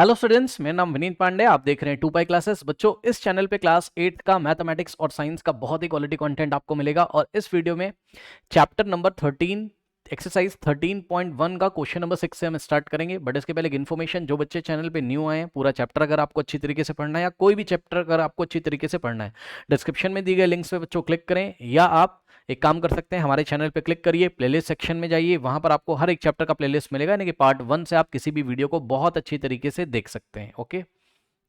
Hello students, मेरा नाम विनीत पांडे। आप देख रहे हैं 2 पाई क्लासेस। बच्चों, इस चैनल पे क्लास 8 का मैथमेटिक्स और साइंस का बहुत ही क्वालिटी कंटेंट आपको मिलेगा और इस वीडियो में चैप्टर नंबर 13 एक्सरसाइज 13.1 का क्वेश्चन नंबर 6 से हम स्टार्ट करेंगे। बट इसके पहले एक इन्फॉर्मेशन, जो बच्चे चैनल पे न्यू आए हैं, पूरा चैप्टर अगर आपको अच्छी तरीके से पढ़ना है या कोई भी चैप्टर अगर आपको अच्छी तरीके से पढ़ना है, डिस्क्रिप्शन में दी गई लिंक्स पे बच्चों क्लिक करें, या आप एक काम कर सकते हैं, हमारे चैनल पे क्लिक करिए, प्लेलिस्ट सेक्शन में जाइए, वहां पर आपको हर एक चैप्टर का प्लेलिस्ट मिलेगा, यानी कि पार्ट 1 से आप किसी भी वीडियो को बहुत अच्छी तरीके से देख सकते हैं। ओके,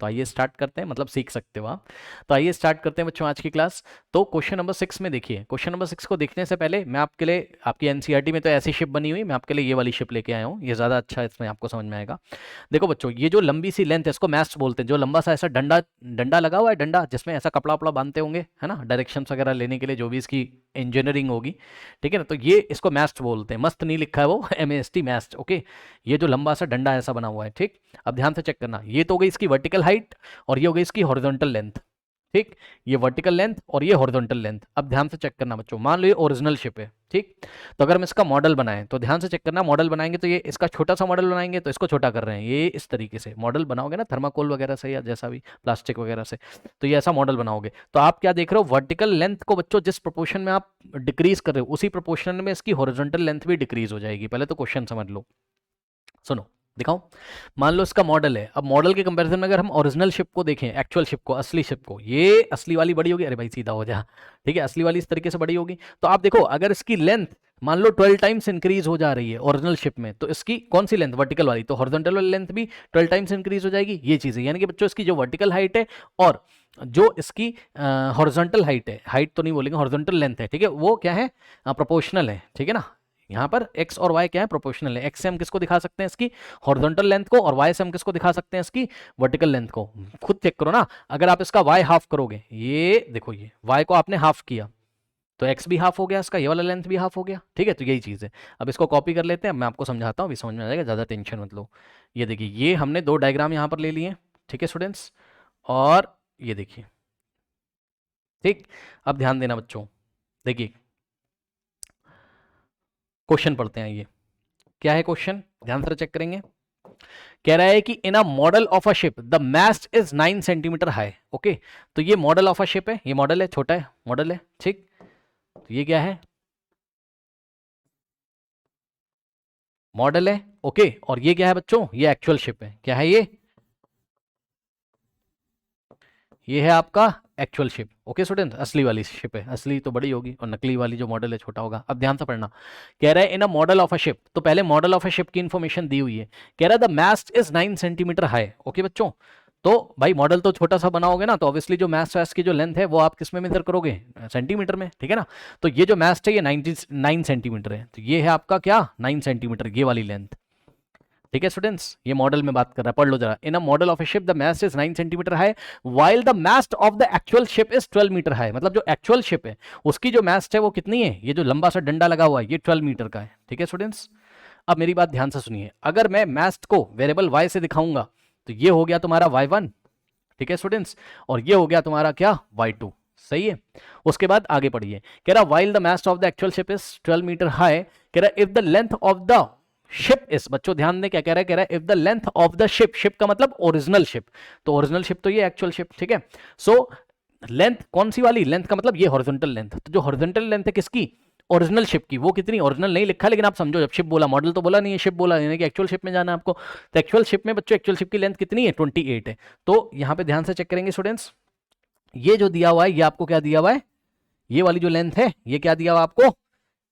तो आइए स्टार्ट करते हैं, मतलब सीख सकते हो आप। तो आइए स्टार्ट करते हैं बच्चों आज की क्लास। तो क्वेश्चन नंबर 6 में देखिए, क्वेश्चन नंबर 6 को देखने से पहले मैं आपके लिए, आपकी एनसीईआरटी में तो ऐसी शिप बनी हुई, मैं आपके लिए ये वाली शिप लेके आया हूँ, ये ज़्यादा अच्छा है, इसमें आपको समझ में आएगा। देखो बच्चों, ये जो लंबी सी लेंथ है इसको मैस्ट बोलते हैं। जो लंबा सा ऐसा डंडा डंडा लगा हुआ है, डंडा जिसमें ऐसा कपड़ा वपड़ा बांधते होंगे, है ना, डायरेक्शंस वगैरह लेने के लिए, जो भी इसकी इंजीनियरिंग होगी, ठीक है ना, तो ये इसको मैस्ट बोलते हैं। मस्त नहीं लिखा है वो, MAST मैस्ट। ओके, ये जो लंबा सा डंडा ऐसा बना हुआ है, ठीक। अब ध्यान से चेक करना, ये तो हो गई इसकी वर्टिकल हाइट और ये हो गई इसकी हॉरिजॉन्टल लेंथ, ठीक। ये वर्टिकल लेंथ और ये हॉरिजॉन्टल लेंथ। अब ध्यान से चेक करना बच्चों, मान लो ये ओरिजिनल शिप है, ठीक। तो अगर हम इसका मॉडल बनाएं तो ध्यान से चेक करना, मॉडल बनाएंगे तो ये इसका छोटा सा मॉडल बनाएंगे, तो इसको छोटा कर रहे हैं, ये इस तरीके से मॉडल बनाओगे ना, थर्माकोल वगैरह से या जैसा भी प्लास्टिक वगैरह से, तो ये ऐसा मॉडल बनाओगे। तो आप क्या देख रहे हो, वर्टिकल लेंथ को बच्चों जिस प्रोपोर्शन में आप डिक्रीज कर रहे हो, उसी प्रोपोर्शन में इसकी हॉरिजॉन्टल लेंथ भी डिक्रीज हो जाएगी। पहले तो क्वेश्चन समझ लो, सुनो, दिखाओ। मान लो इसका मॉडल है, अब मॉडल के कंपैरिजन में अगर हम ओरिजिनल शिप को देखें, एक्चुअल शिप को, असली शिप को, ये असली वाली बड़ी होगी, अरे भाई सीधा हो जा, ठीक है, असली वाली इस तरीके से बड़ी होगी। तो आप देखो, अगर इसकी लेंथ मान लो 12 टाइम्स इंक्रीज हो जा रही है ओरिजिनल शिप में, तो इसकी कौन सी लेंथ, वर्टिकल वाली, तो हॉरिजॉन्टल वाली लेंथ भी 12 टाइम्स इंक्रीज हो जाएगी। ये चीज़ है, यानी कि बच्चों इसकी जो वर्टिकल हाइट है और जो इसकी हॉरिजॉन्टल हाइट है, हाइट तो नहीं बोलेंगे, हॉरिजॉन्टल लेंथ है, ठीक है, वो क्या है, प्रोपोर्शनल है, ठीक है ना। यहाँ पर x और y क्या है, प्रोपोर्शनल है। x से हम किसको दिखा सकते हैं, इसकी हॉरिजॉन्टल लेंथ को, और y से हम किसको दिखा सकते हैं, इसकी वर्टिकल लेंथ को। खुद चेक करो ना, अगर आप इसका y हाफ करोगे, ये देखो, ये y को आपने हाफ किया तो x भी हाफ हो गया, इसका ये वाला लेंथ भी हाफ हो गया, ठीक है। तो यही चीज़ है। अब इसको कॉपी कर लेते हैं, मैं आपको समझाता हूँ, अभी समझ में आ जाएगा, ज़्यादा टेंशन मत लो। ये देखिए, ये हमने 2 डायग्राम यहाँ पर ले लिए, ठीक है स्टूडेंट्स, और ये देखिए, ठीक। अब ध्यान देना बच्चों, देखिए क्वेश्चन पढ़ते हैं। ये क्या है क्वेश्चन, ध्यान से चेक करेंगे। कह रहा है कि in a model of a ship the mast is 9 centimeter high. Okay, तो ये मॉडल ऑफ अ शिप है, ये मॉडल है, छोटा है मॉडल है, ठीक। तो ये क्या है, मॉडल है, ओके। और ये क्या है बच्चों, ये एक्चुअल शिप है। क्या है ये है आपका एक्चुअल शिप। ओके स्टूडेंट, असली वाली शिप है, असली तो बड़ी होगी और नकली वाली जो मॉडल है छोटा होगा। अब ध्यान से पढ़ना, कह रहा है in a model of a ship, तो पहले मॉडल ऑफ अ शिप की इंफॉर्मेशन दी हुई है। कह रहा है the mast is 9 centimeter high. Okay बच्चों, तो भाई मॉडल तो छोटा सा बनाओगे ना, तो ऑब्वियसली जो मास्ट वास्ट की जो लेंथ है वो आप किस में मेजर करोगे, सेंटीमीटर में, ठीक है ना। तो ये जो मास्ट है ये 9 सेंटीमीटर है, तो ये है आपका क्या, 9 सेंटीमीटर, ये वाली लेंथ, ठीक है स्टूडेंट्स। ये मॉडल में बात कर रहा है, पढ़ लो जरा। In a model of a ship the mast is 9 centimeter high while the mast of the actual ship is 12 metre high. मतलब जो एक्चुअल शिप है उसकी जो मास्ट है वो कितनी है, ये जो लंबा सा डंडा लगा हुआ है ये 12 मीटर का है, ठीक है स्टूडेंट्स। अब मेरी बात ध्यान से सुनिए, अगर मैं मास्ट को वेरिएबल y से दिखाऊंगा तो ये हो गया तुम्हारा y1, ठीक है स्टूडेंट्स, और ये हो गया तुम्हारा क्या, y2। सही है। उसके बाद आगे पढ़िए, कह रहा while the mast of the actual ship is 12 metre high, कह रहा if the length of the ship is, बच्चों ध्यान दें क्या कह रहा है, कह रहा है if the length of the ship, ship का मतलब ओरिजिनल शिप, तो ओरिजिनल शिप तो ये एक्चुअल शिप, ठीक है। सो लेंथ कौन सी वाली, लेंथ का मतलब ये हॉरिजॉन्टल लेंथ, तो जो हॉरिजॉन्टल लेंथ है किसकी, ओरिजिनल शिप की, वो कितनी, ओरिजिनल नहीं लिखा लेकिन आप समझो, जब शिप बोला, मॉडल तो बोला नहीं है, शिप बोला, यानी कि एक्चुअल शिप में जाना है आपको। तो एक्चुअल शिप में बच्चों, एक्चुअल शिप की लेंथ कितनी है, 28 है। तो यहां पे ध्यान से चेक करेंगे स्टूडेंट्स, ये जो दिया हुआ है ये आपको क्या दिया हुआ है, ये वाली जो लेंथ है ये क्या दिया हुआ आपको,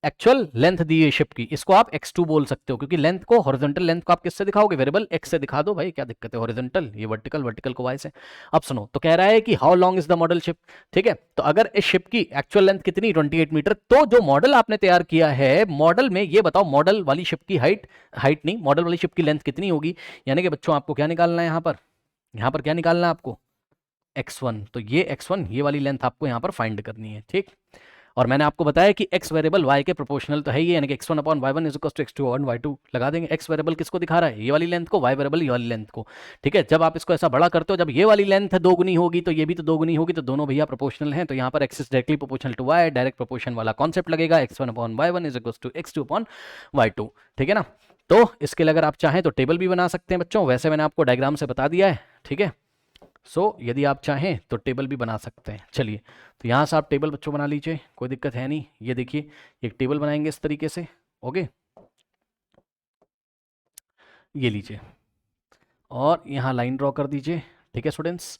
एक्चुअल लेंथ दी है शिप की, इसको आप x2 बोल सकते हो, क्योंकि लेंथ को, हॉरिजॉन्टल लेंथ को आप किससे दिखाओगे, वेरिएबल x से दिखा दो भाई, क्या दिक्कत है, हॉरिजॉन्टल ये वर्टिकल, वर्टिकल को y से। अब सुनो, तो कह रहा है कि how long is the model ship, ठीक है। तो अगर इस शिप की एक्चुअल लेंथ कितनी, 28 मीटर, तो जो मॉडल आपने तैयार किया है, मॉडल में ये बताओ, मॉडल वाली शिप की हाइट, हाइट नहीं, मॉडल वाली शिप की लेंथ कितनी होगी। यानी कि बच्चों आपको क्या निकालना है यहाँ पर क्या निकालना है आपको, x1। तो ये x1, ये वाली लेंथ आपको यहाँ पर फाइंड करनी है, ठीक। और मैंने आपको बताया कि x वेरिएबल y के प्रोपोर्शनल तो है ही, यानी कि x1 upon y1 is equal to x2 upon y2 लगा देंगे। x वेरिएबल किसको दिखा रहा है, ये वाली लेंथ को, y वेरिएबल ये वाली लेंथ को, ठीक है। जब आप इसको ऐसा बड़ा करते हो, जब ये वाली लेंथ दोगुनी होगी तो ये भी तो दोगुनी होगी, तो दोनों भैया प्रोपोर्शनल हैं, तो यहाँ पर x is directly proportional to y, direct proportion वाला कॉन्सेप्ट लगेगा, x1 upon y1 is equal to x2 upon y2, ठीक है ना। तो इसके लिए अगर आप चाहें तो टेबल भी बना सकते हैं बच्चों, वैसे मैंने आपको डायग्राम से बता दिया है, ठीक है। सो यदि आप चाहें तो टेबल भी बना सकते हैं। चलिए, तो यहाँ से आप टेबल बच्चों बना लीजिए, कोई दिक्कत है नहीं। ये देखिए, एक टेबल बनाएंगे इस तरीके से, ओके, ये लीजिए, और यहाँ लाइन ड्रॉ कर दीजिए, ठीक है स्टूडेंट्स।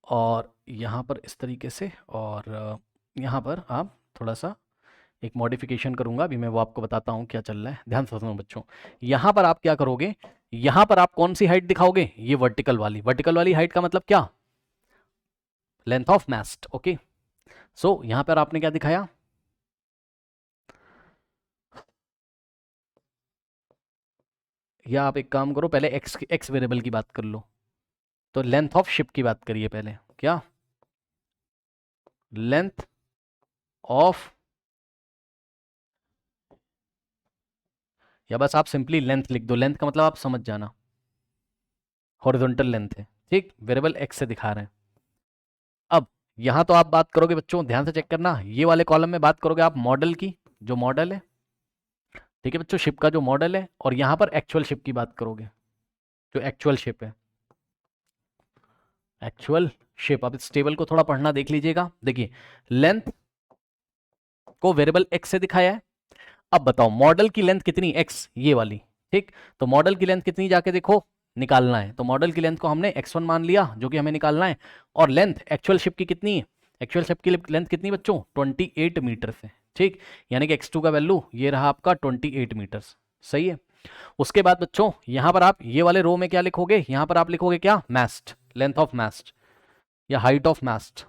और यहाँ पर इस तरीके से, और यहाँ पर आप थोड़ा सा एक मॉडिफिकेशन करूंगा, अभी मैं वो आपको बताता हूँ क्या चल रहा है, ध्यान से सुनो बच्चों। यहाँ पर आप क्या करोगे, यहाँ पर आप कौन सी हाइट दिखाओगे, ये वर्टिकल वाली। वर्टिकल वाली हाइट का मतलब क्या, लेंथ ऑफ मास्ट, ओके। सो यहाँ पर आपने क्या दिखाया, या आप एक काम करो, पहले एक्स वेरिएबल की बात कर लो, तो लेंथ ऑफ शिप की बात करिए पहले, क्या, लेंथ ऑफ, या बस आप सिंपली लेंथ लिख दो, लेंथ का मतलब आप समझ जाना, हॉरिजॉन्टल लेंथ है, ठीक, वेरिएबल एक्स से दिखा रहे हैं। अब यहां तो आप बात करोगे बच्चों, ध्यान से चेक करना, ये वाले कॉलम में बात करोगे आप मॉडल की, जो मॉडल है, ठीक है बच्चों, शिप का जो मॉडल है, और यहां पर एक्चुअल शिप की बात करोगे, जो एक्चुअल शिप है, एक्चुअल शिप। अब इस टेबल को थोड़ा पढ़ना देख लीजिएगा, देखिए लेंथ को वेरिएबल एक्स से दिखाया है। अब बताओ मॉडल की लेंथ कितनी, एक्स, ये वाली, ठीक। तो मॉडल की लेंथ कितनी जाके देखो, निकालना है, तो मॉडल की लेंथ को हमने x1 मान लिया, जो कि हमें निकालना है। और लेंथ एक्चुअल शिप की कितनी है, एक्चुअल शिप की लेंथ कितनी बच्चों, 28 मीटर है, ठीक। यानी कि x2 का वैल्यू ये रहा आपका 28 मीटर, सही है। उसके बाद बच्चों यहां पर आप ये वाले रो में क्या लिखोगे, यहां पर आप लिखोगे क्या, मास्ट, लेंथ ऑफ मास्ट या height of mast,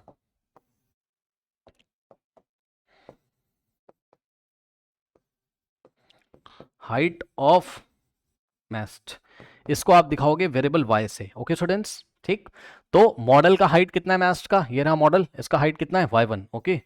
height of mast, इसको आप दिखाओगे वेरिएबल y से, ओके स्टूडेंट्स, ठीक। तो मॉडल का हाइट कितना है मास्ट का, ये रहा मॉडल, इसका हाइट कितना है y1, okay.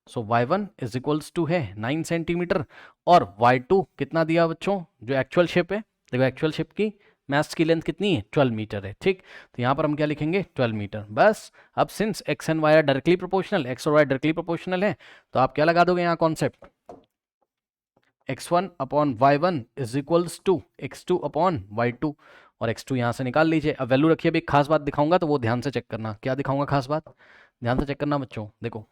So y1 is equals to है 9 सेंटीमीटर, और y2 कितना दिया बच्चों, जो एक्चुअल शिप है, देखो एक्चुअल शिप की मास्ट की लेंथ कितनी है, 12 मीटर है, ठीक। तो यहाँ पर हम क्या लिखेंगे, 12 मीटर, बस। अब since x and y are directly proportional, x और y डायरेक्टली प्रोपोर्शनल है, तो आप क्या लगा दोगे यहाँ concept, x1 upon y1 is equals to x2 upon y2, और x2 यहाँ से निकाल लीजिए। अब वैल्यू रखिए, अभी एक खास बात दिखाऊंगा तो वो ध्यान से चेक करना, क्या दिखाऊंगा खास बात, ध्यान से चेक करना बच्चों। देखो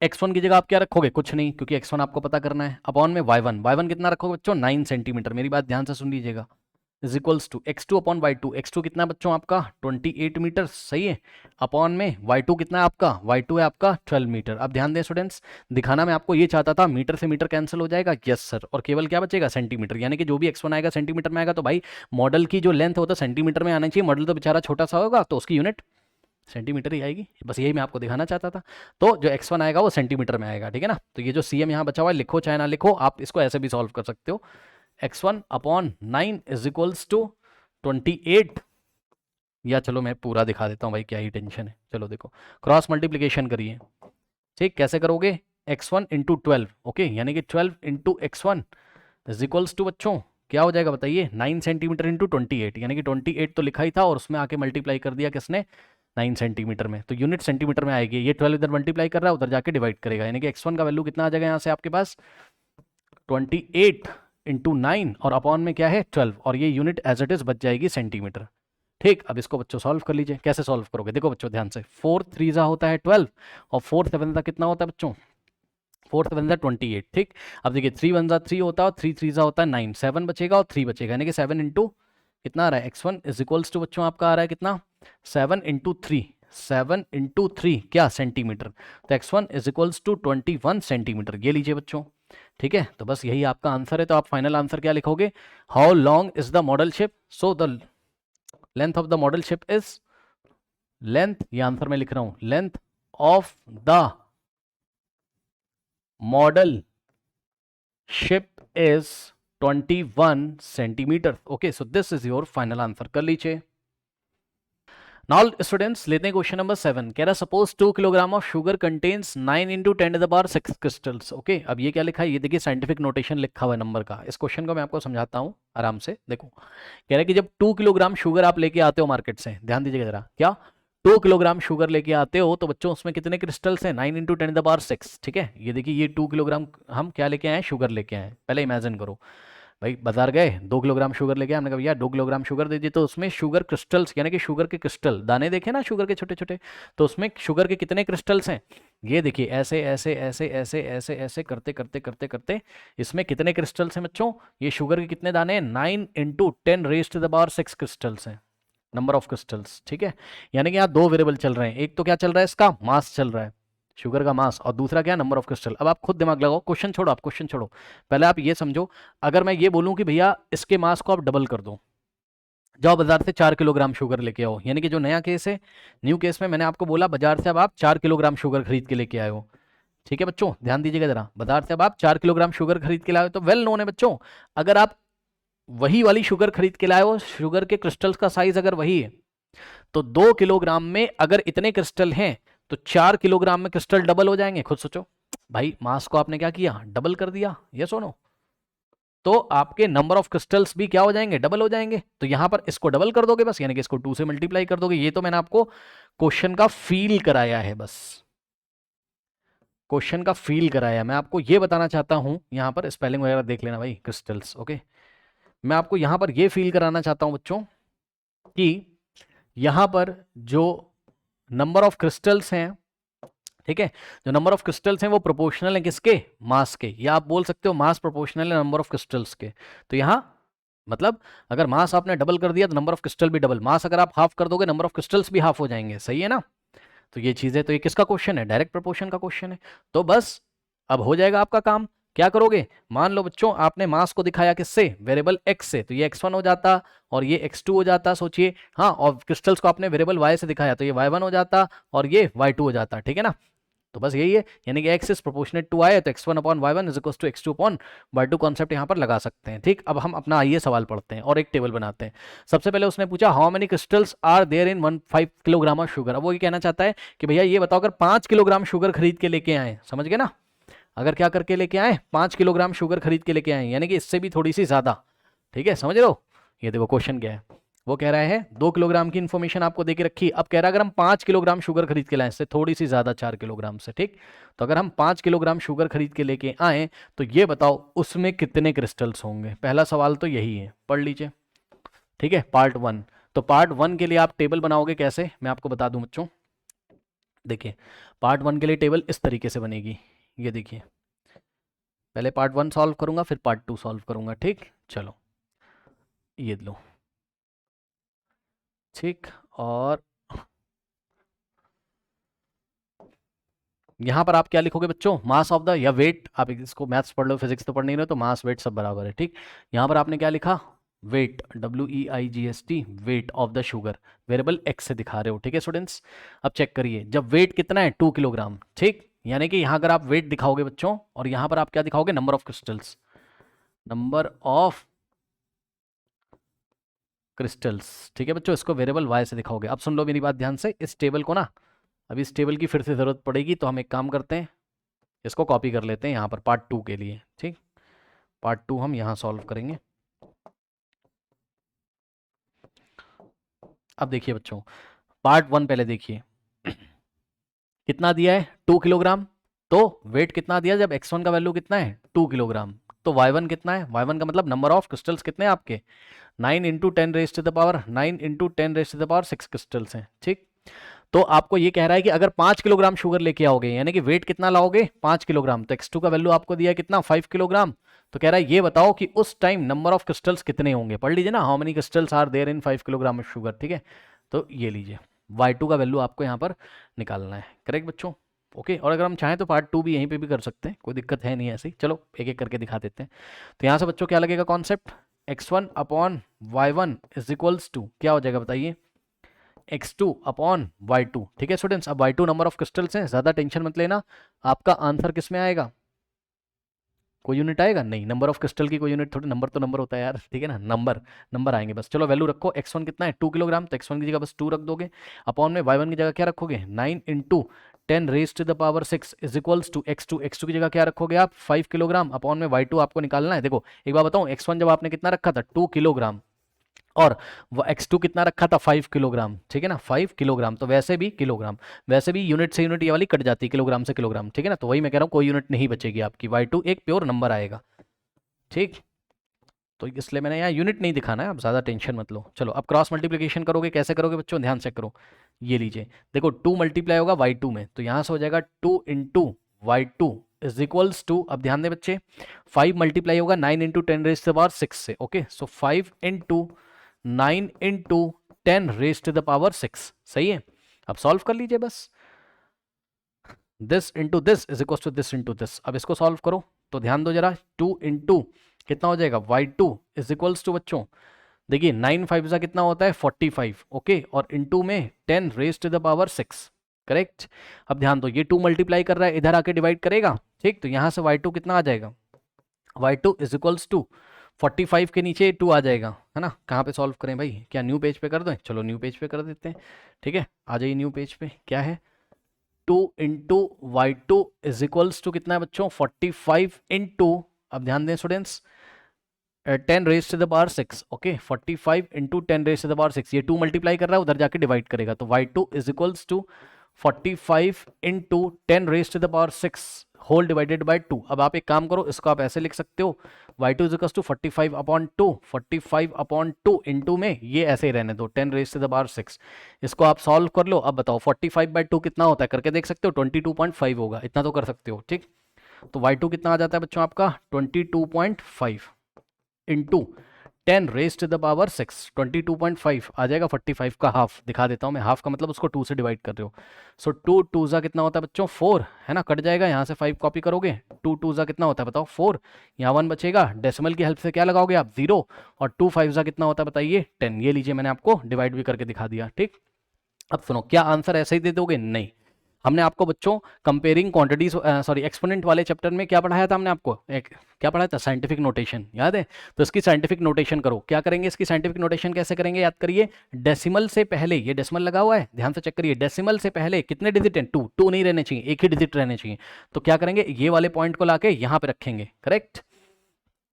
x1 की जगह आप क्या रखोगे, कुछ नहीं, क्योंकि x1 आपको पता करना है, अपॉन में y1, y1 कितना रखोगे बच्चों, 9 सेंटीमीटर, मेरी बात ध्यान से सुन लीजिएगा, is equals to x2 upon y2, x2 कितना बच्चों आपका 28 मीटर, सही है, अपॉन में y2 कितना है आपका, y2 है आपका 12 मीटर। अब ध्यान दें स्टूडेंट्स, दिखाना मैं आपको ये चाहता था, मीटर से मीटर कैंसिल हो जाएगा, यस सर, और केवल क्या बचेगा, सेंटीमीटर, यानी कि जो भी x1 आएगा सेंटीमीटर में आएगा, तो भाई मॉडल की जो लेंथ होता है सेंटीमीटर में आना चाहिए, मॉडल तो बेचारा छोटा सा होगा, तो उसकी यूनिट सेंटीमीटर ही आएगी, बस यही मैं आपको दिखाना चाहता था। तो जो x1 आएगा वो सेंटीमीटर में आएगा, ठीक है ना। तो ये जो cm यहाँ बचा हुआ है, लिखो चाहे ना लिखो, आप इसको ऐसे भी सॉल्व कर सकते हो, x1 upon 9 is equals to 28, या चलो मैं पूरा दिखा देता हूँ भाई, क्या ही टेंशन है। चलो देखो, क्रॉस मल्टीप्लीकेशन करिए, ठीक, कैसे करोगे, x1 इंटू 12, ओके, यानी कि 12 into x1 is equals to बच्चों क्या हो जाएगा बताइए, 9 सेंटीमीटर इंटू 28, यानी कि 28 तो लिखा ही था, और उसमें आके मल्टीप्लाई कर दिया किसने, 9 सेंटीमीटर में, तो यूनिट सेंटीमीटर में आएगी। ये 12 इधर मल्टीप्लाई कर रहा है, उधर जाके डिवाइड करेगा, यानी कि x1 का वैल्यू कितना आ जाएगा यहाँ से आपके पास, 28 इंटू 9, और अपॉन में क्या है 12, और ये यूनिट एज इट इज बच जाएगी सेंटीमीटर, ठीक। अब इसको बच्चों सॉल्व कर लीजिए, कैसे सॉल्व करोगे, देखो बच्चों ध्यान से, 4 3 होता है 12, और 4 7 कितना होता है बच्चों, 4 7 28, ठीक। अब देखिए 3 1 3 होता है, और 3 3 होता है 9, 7 बचेगा और 3 बचेगा, यानी कि 7 इंटू कितना आ रहा है, x1 इज इक्वल्स टू बच्चों आपका आ रहा है कितना, 7 इंटू 3, 7 इंटू 3 क्या, सेंटीमीटर, तो x1 is equals to 21 centimetre, ये लीजिए बच्चों, ठीक है। तो बस यही आपका आंसर है, तो आप फाइनल आंसर क्या लिखोगे, how long is the model ship, so the length of the model ship is, length, ये आंसर मैं लिख रहा हूं, length of the model ship is 21 centimetre, okay. So this is your final answer, कर लीजिए। Now students लेते हैं question number 7, कह रहा suppose 2 kilogram of sugar contains 9 into 10⁻6 crystals, okay. अब ये क्या लिखा है, ये देखिए साइंटिफिक नोटेशन लिखा हुआ है नंबर का, इस क्वेश्चन को मैं आपको समझाता हूँ आराम से। देखो कह रहा है कि जब 2 किलोग्राम शुगर आप लेके आते हो मार्केट से, ध्यान दीजिएगा जरा, क्या 2 किलोग्राम शुगर लेके आते हो, तो बच्चों उसमें कितने क्रिस्टल्स हैं, 9 इंटू 10⁻6, ठीक है। ये देखिए ये 2 किलोग्राम हम क्या लेके आए, शुगर लेके आए, पहले इमेजिन करो भाई बाजार गए, 2 किलोग्राम शुगर लेके, हमने कहा भैया 2 किलोग्राम शुगर दे दी, तो उसमें शुगर क्रिस्टल्स यानी कि शुगर के क्रिस्टल दाने देखे ना शुगर के छोटे छोटे, तो उसमें शुगर के कितने क्रिस्टल्स हैं, ये देखिए ऐसे ऐसे ऐसे ऐसे ऐसे ऐसे करते करते करते करते इसमें कितने क्रिस्टल्स हैं बच्चों, ये शुगर के कितने दाने हैं, 9 × 10⁻⁶ क्रिस्टल्स हैं, नंबर ऑफ क्रिस्टल्स। ठीक है, यानी कि यहाँ दो वेरिएबल चल रहे हैं, एक तो क्या चल रहा है, इसका मास चल रहा है, शुगर का मास, और दूसरा क्या, नंबर ऑफ क्रिस्टल। अब आप खुद दिमाग लगाओ, क्वेश्चन छोड़ो, आप क्वेश्चन छोड़ो, पहले आप ये समझो, अगर मैं ये बोलूं कि भैया इसके मास को आप डबल कर दो, जाओ बाजार से 4 किलोग्राम शुगर लेके आओ, यानी कि जो नया केस है, न्यू केस में मैंने आपको बोला बाजार से अब आप 4 किलोग्राम शुगर खरीद के लेके आए हो। ठीक है बच्चों, ध्यान दीजिएगा जरा, बाजार से अब आप 4 किलोग्राम शुगर खरीद के लाए हो, तो वेल नोन है बच्चों, अगर आप वही वाली शुगर खरीद के लाए हो, शुगर के क्रिस्टल्स का साइज अगर वही है, तो 2 किलोग्राम में अगर इतने क्रिस्टल हैं, तो 4 किलोग्राम में क्रिस्टल डबल हो जाएंगे। खुद सोचो भाई, मास को आपने क्या किया, डबल कर दिया, ये सुनो, तो आपके नंबर ऑफ क्रिस्टल्स भी क्या हो जाएंगे, डबल हो जाएंगे। तो यहां पर इसको डबल कर दोगे बस, यानी कि इसको 2 से मल्टीप्लाई कर दोगे। ये तो मैंने आपको क्वेश्चन का फील कराया है, बस क्वेश्चन का फील कराया। मैं आपको ये बताना चाहता हूं, यहां पर स्पेलिंग वगैरह देख लेना भाई, क्रिस्टल्स, ओके। मैं आपको यहां पर ये फील कराना चाहता हूं बच्चों कि यहां पर जो नंबर ऑफ क्रिस्टल्स हैं, ठीक है, जो नंबर ऑफ क्रिस्टल्स हैं वो प्रोपोर्शनल है किसके, मास के, या आप बोल सकते हो मास प्रोपोर्शनल है नंबर ऑफ क्रिस्टल्स के। तो यहां मतलब अगर मास आपने डबल कर दिया तो नंबर ऑफ क्रिस्टल भी डबल, मास अगर आप हाफ कर दोगे नंबर ऑफ क्रिस्टल्स भी हाफ हो जाएंगे, सही है ना। तो ये चीज है, तो ये किसका क्वेश्चन है, डायरेक्ट प्रोपोर्शन का क्वेश्चन है। तो बस अब हो जाएगा आपका काम, क्या करोगे, मान लो बच्चों आपने मास को दिखाया किससे, वेरिएबल x से, तो ये x1 हो जाता और ये x2 हो जाता, सोचिए, हाँ, और क्रिस्टल्स को आपने वेरिएबल y से दिखाया, तो ये y1 हो जाता और ये y2 हो जाता, ठीक है ना। तो बस यही है, यानी कि x is proportionate to y, तो x1 upon y1 is equal to x2 upon y2 concept यहाँ पर लगा सकते हैं। ठीक, अब हम अपना आइए सवाल पढ़ते हैं और एक टेबल बनाते हैं। सबसे पहले उसने पूछा how many crystals are there in 1 kilogram of sugar. अब वो ये कहना चाहता है कि भैया ये बताओ अगर 5 किलोग्राम शुगर खरीद के लेके आए, समझ गए ना, अगर क्या करके लेके आए, 5 किलोग्राम शुगर खरीद के लेके आए, यानी कि इससे भी थोड़ी सी ज्यादा, ठीक है, समझ रहे हो। ये देखो क्वेश्चन क्या है, वो कह रहा है 2 किलोग्राम की इंफॉर्मेशन आपको दे के रखी, अब कह रहा है अगर हम 5 किलोग्राम शुगर खरीद के लाएं, इससे थोड़ी सी ज्यादा 4 किलोग्राम से, ठीक, तो अगर हम 5 किलोग्राम शुगर खरीद के लेके आए तो ये बताओ उसमें कितने क्रिस्टल्स होंगे। पहला सवाल तो यही है, पढ़ लीजिए, ठीक है, पार्ट 1। तो पार्ट 1 के लिए आप टेबल बनाओगे कैसे, मैं आपको बता दूं बच्चों, देखिए पार्ट 1 के लिए टेबल इस तरीके से बनेगी, ये देखिए, पहले पार्ट 1 सॉल्व करूंगा फिर पार्ट 2 सॉल्व करूंगा, ठीक, चलो ये लो, ठीक, और यहां पर आप क्या लिखोगे बच्चों, मास ऑफ द, या वेट, आप इसको मैथ्स पढ़ लो, फिजिक्स तो पढ़ नहीं रहे, तो मास वेट सब बराबर है, ठीक। यहां पर आपने क्या लिखा, weight, WEIGST, weight of the sugar, variable x से दिखा रहे हो, ठीक है स्टूडेंट्स। अब चेक करिए, जब वेट कितना है 2 किलोग्राम, ठीक, यानी कि यहां अगर आप वेट दिखाओगे बच्चों और यहां पर आप क्या दिखाओगे, number of crystals, number of crystals, ठीक है बच्चों, इसको वेरिएबल y से दिखाओगे। अब सुन लो मेरी बात ध्यान से, इस टेबल को ना, अभी इस टेबल की फिर से जरूरत पड़ेगी, तो हम एक काम करते हैं, इसको कॉपी कर लेते हैं यहाँ पर पार्ट 2 के लिए, ठीक, पार्ट 2 हम यहाँ सॉल्व करेंगे। अब देखिए बच्चों, पार्ट 1 पहले देखिए, कितना दिया है 2 किलोग्राम, तो वेट कितना दिया, जब x1 का वैल्यू कितना है 2 किलोग्राम, तो y1 कितना है, y1 का मतलब नंबर ऑफ क्रिस्टल्स कितने हैं आपके, 9 × 10⁻⁶ क्रिस्टल्स हैं, ठीक। तो आपको ये कह रहा है कि अगर 5 किलोग्राम शुगर लेके आओगे, यानी कि वेट कितना लाओगे 5 किलोग्राम, तो x2 का वैल्यू आपको दिया कितना 5 किलोग्राम, तो कह रहा है ये बताओ कि उस टाइम नंबर ऑफ क्रिस्टल्स कितने होंगे, पढ़ लीजिए ना, how many crystals are there in 5 kilogram of sugar, ठीक है। तो ये लीजिए y2 का वैल्यू आपको यहाँ पर निकालना है, करेक्ट बच्चों, ओके। और अगर हम चाहें तो पार्ट 2 भी यहीं पे भी कर सकते हैं, कोई दिक्कत है नहीं ऐसी, चलो एक एक करके दिखा देते हैं। तो यहाँ से बच्चों क्या लगेगा concept, x1 upon y1 is equals to क्या हो जाएगा बताइए, x2 अपॉन y2, ठीक है स्टूडेंट्स। अब y2 नंबर ऑफ क्रिस्टल्स हैं, ज्यादा टेंशन मत लेना, आपका आंसर किस में आएगा, कोई यूनिट आएगा नहीं, नंबर ऑफ क्रिस्टल की कोई यूनिट थोड़ी, नंबर तो नंबर होता है यार, ठीक है ना, नंबर नंबर आएंगे बस। चलो वैल्यू रखो, x1 कितना है 2 किलोग्राम, तो x1 की जगह बस 2 रख दोगे, अपॉन में y1 की जगह क्या रखोगे, 9 × 10⁻⁶ is equals to x2, x2 की जगह क्या रखोगे आप 5 किलोग्राम, अपॉन में y2 आपको निकालना है। देखो एक बार बताऊं, x1 जब आपने कितना रखा था 2 किलोग्राम, और वो x2 कितना रखा था 5 किलोग्राम, ठीक है ना, 5 किलोग्राम, तो वैसे भी किलोग्राम, वैसे भी यूनिट से यूनिट ये वाली कट जाती है, किलोग्राम से किलोग्राम, ठीक है ना, तो वही मैं कह रहा हूँ कोई यूनिट नहीं बचेगी आपकी, y2 एक प्योर नंबर आएगा, ठीक। तो इसलिए मैंने यहाँ यूनिट नहीं दिखाना है, आप ज़्यादा टेंशन मत लो। चलो अब क्रॉस मल्टीप्लिकेशन करोगे, कैसे करोगे बच्चों, ध्यान से करो। ये लीजिए, देखो 2 मल्टीप्लाई होगा y2 में, तो यहाँ से हो जाएगा 2 into y two is equals to, अब ध्यान दे बच्चे, 5 मल्टीप्लाई होगा 9 into 10 raise to the power 6 से। Okay, so 5 into 9 into 10 raise to the power 6, सही है। अब सॉल्व कर लीजिए बस, this into this is equal to this into this. अब इसको सॉल्व करो तो ध्यान दो जरा, 2 इंटू कितना हो जाएगा y2 इज इक्वल्स टू बच्चों, देखिए 9 5 जा कितना होता है 45, ओके, और इंटू में 10 raise to the power 6, correct. अब ध्यान दो, ये 2 मल्टीप्लाई कर रहा है, इधर आके डिवाइड करेगा, ठीक, तो यहाँ से y2 कितना आ जाएगा, y2 इज इक्वल्स टू 45 के नीचे 2 आ जाएगा, है ना। कहाँ पे सॉल्व करें भाई, क्या न्यू पेज पे कर दें, चलो न्यू पेज पे कर देते हैं, ठीक है, आ जाइए न्यू पेज पे। क्या है, 2 into y two is equals to कितना है बच्चों 45 इंटू, अब ध्यान दें students, 10 raise to the power 6, okay, 45 into 10 raise to the power 6, ये 2 मल्टीप्लाई कर रहा है, उधर जाके डिवाइड करेगा, तो y2 is equals to 45 into 10 raise to the power 6 whole divided by 2। अब आप एक काम करो, इसको आप ऐसे लिख सकते हो, y2 is equals to 45 upon 2, 45 upon 2 into में ये ऐसे ही रहने दो 10 रेज टू द पावर 6, इसको आप सॉल्व कर लो। अब बताओ 45 बाय 2 कितना होता है, करके देख सकते हो, 22.5 होगा, इतना तो कर सकते हो, ठीक। तो y2 कितना आ जाता है बच्चों आपका 22.5 into 10 raise to the power 6, 22.5 आ जाएगा 45 का हाफ, दिखा देता हूँ मैं, हाफ का मतलब उसको 2 से डिवाइड कर रहे हो, सो 2 2 जा कितना होता है बच्चों 4, है ना, कट जाएगा, यहाँ से 5 कॉपी करोगे, 2 2 जा कितना होता है बताओ 4, यहाँ 1 बचेगा, डेसिमल की हेल्प से क्या लगाओगे आप 0, और 2 5 जा कितना होता है बताइए 10, ये लीजिए मैंने आपको डिवाइड भी करके दिखा दिया, ठीक। अब सुनो, क्या आंसर ऐसे ही दे दोगे, नहीं, हमने आपको बच्चों कंपेयरिंग क्वांटिटीज, सॉरी एक्सपोनेंट वाले चैप्टर में क्या पढ़ाया था हमने आपको, एक क्या पढ़ाया था, साइंटिफिक नोटेशन, याद है, तो इसकी साइंटिफिक नोटेशन करो। क्या करेंगे, इसकी साइंटिफिक नोटेशन कैसे करेंगे, याद करिए, डेसिमल से पहले, ये डेसिमल लगा हुआ है, ध्यान से चेक करिए, डेसिमल से पहले कितने डिजिट हैं, 2 2 नहीं रहने चाहिए, एक ही डिजिट रहने चाहिए, तो क्या करेंगे, ये वाले पॉइंट को लाके यहाँ पे रखेंगे, करेक्ट।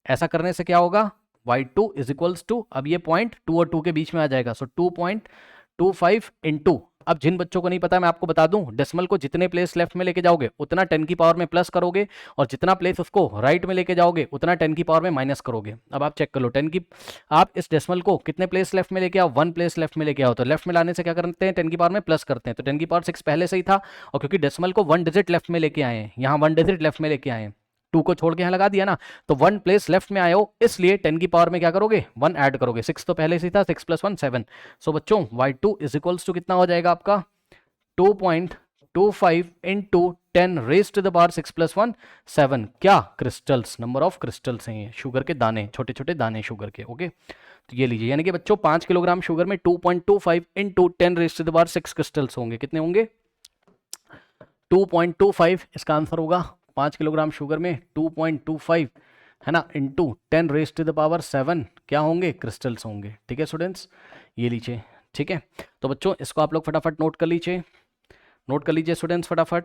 ऐसा करने से क्या होगा, y2 इज इक्वल्स टू, अब ये पॉइंट 2 और 2 के बीच में आ जाएगा, सो 2.25 इंटू, अब जिन बच्चों को नहीं पता मैं आपको बता दूं, डेसिमल को जितने प्लेस लेफ्ट में लेके जाओगे उतना 10 की पावर में प्लस करोगे, और जितना प्लेस उसको राइट में लेके जाओगे उतना 10 की पावर में माइनस करोगे। अब आप चेक कर लो, 10 की, आप इस डेसिमल को कितने प्लेस लेफ्ट में लेके आओ, 1 प्लेस लेफ्ट में लेके आओ, तो लेफ्ट में लाने से क्या करते हैं, 10 की पावर में प्लस करते हैं, तो 10 की पावर 6 पहले से ही था, और क्योंकि डेसिमल को 1 डिजिट लेफ्ट में लेके आए हैं, यहाँ 1 डिजिट लेफ्ट में लेके आए हैं, 2 को छोड़ के यहाँ लगा दिया ना, तो 1 प्लेस लेफ्ट में आए हो, इसलिए 10 की पावर में क्या करोगे 1 ऐड करोगे, 6 तो पहले से ही था, 6 + 1 7, सो बच्चों y2 इज इक्वल्स टू कितना हो जाएगा आपका 2.25 into 10 raise to the power 6 + 1 7, क्या क्रिस्टल्स, नंबर ऑफ क्रिस्टल्स हैं ये, शुगर के दाने, छोटे छोटे दाने शुगर के, ओके। तो ये लीजिए, यानी कि बच्चों 5 किलोग्राम शुगर में 2.25 into 10 raise to the power 6 crystals होंगे, कितने होंगे 2.25, इसका आंसर होगा 5 किलोग्राम शुगर में 2.25, है ना, into 10 raise to the power 7 क्या होंगे, क्रिस्टल्स होंगे, ठीक है स्टूडेंट्स, ये लीजिए, ठीक है। तो बच्चों इसको आप लोग फटाफट नोट कर लीजिए, नोट कर लीजिए स्टूडेंट्स, फटाफट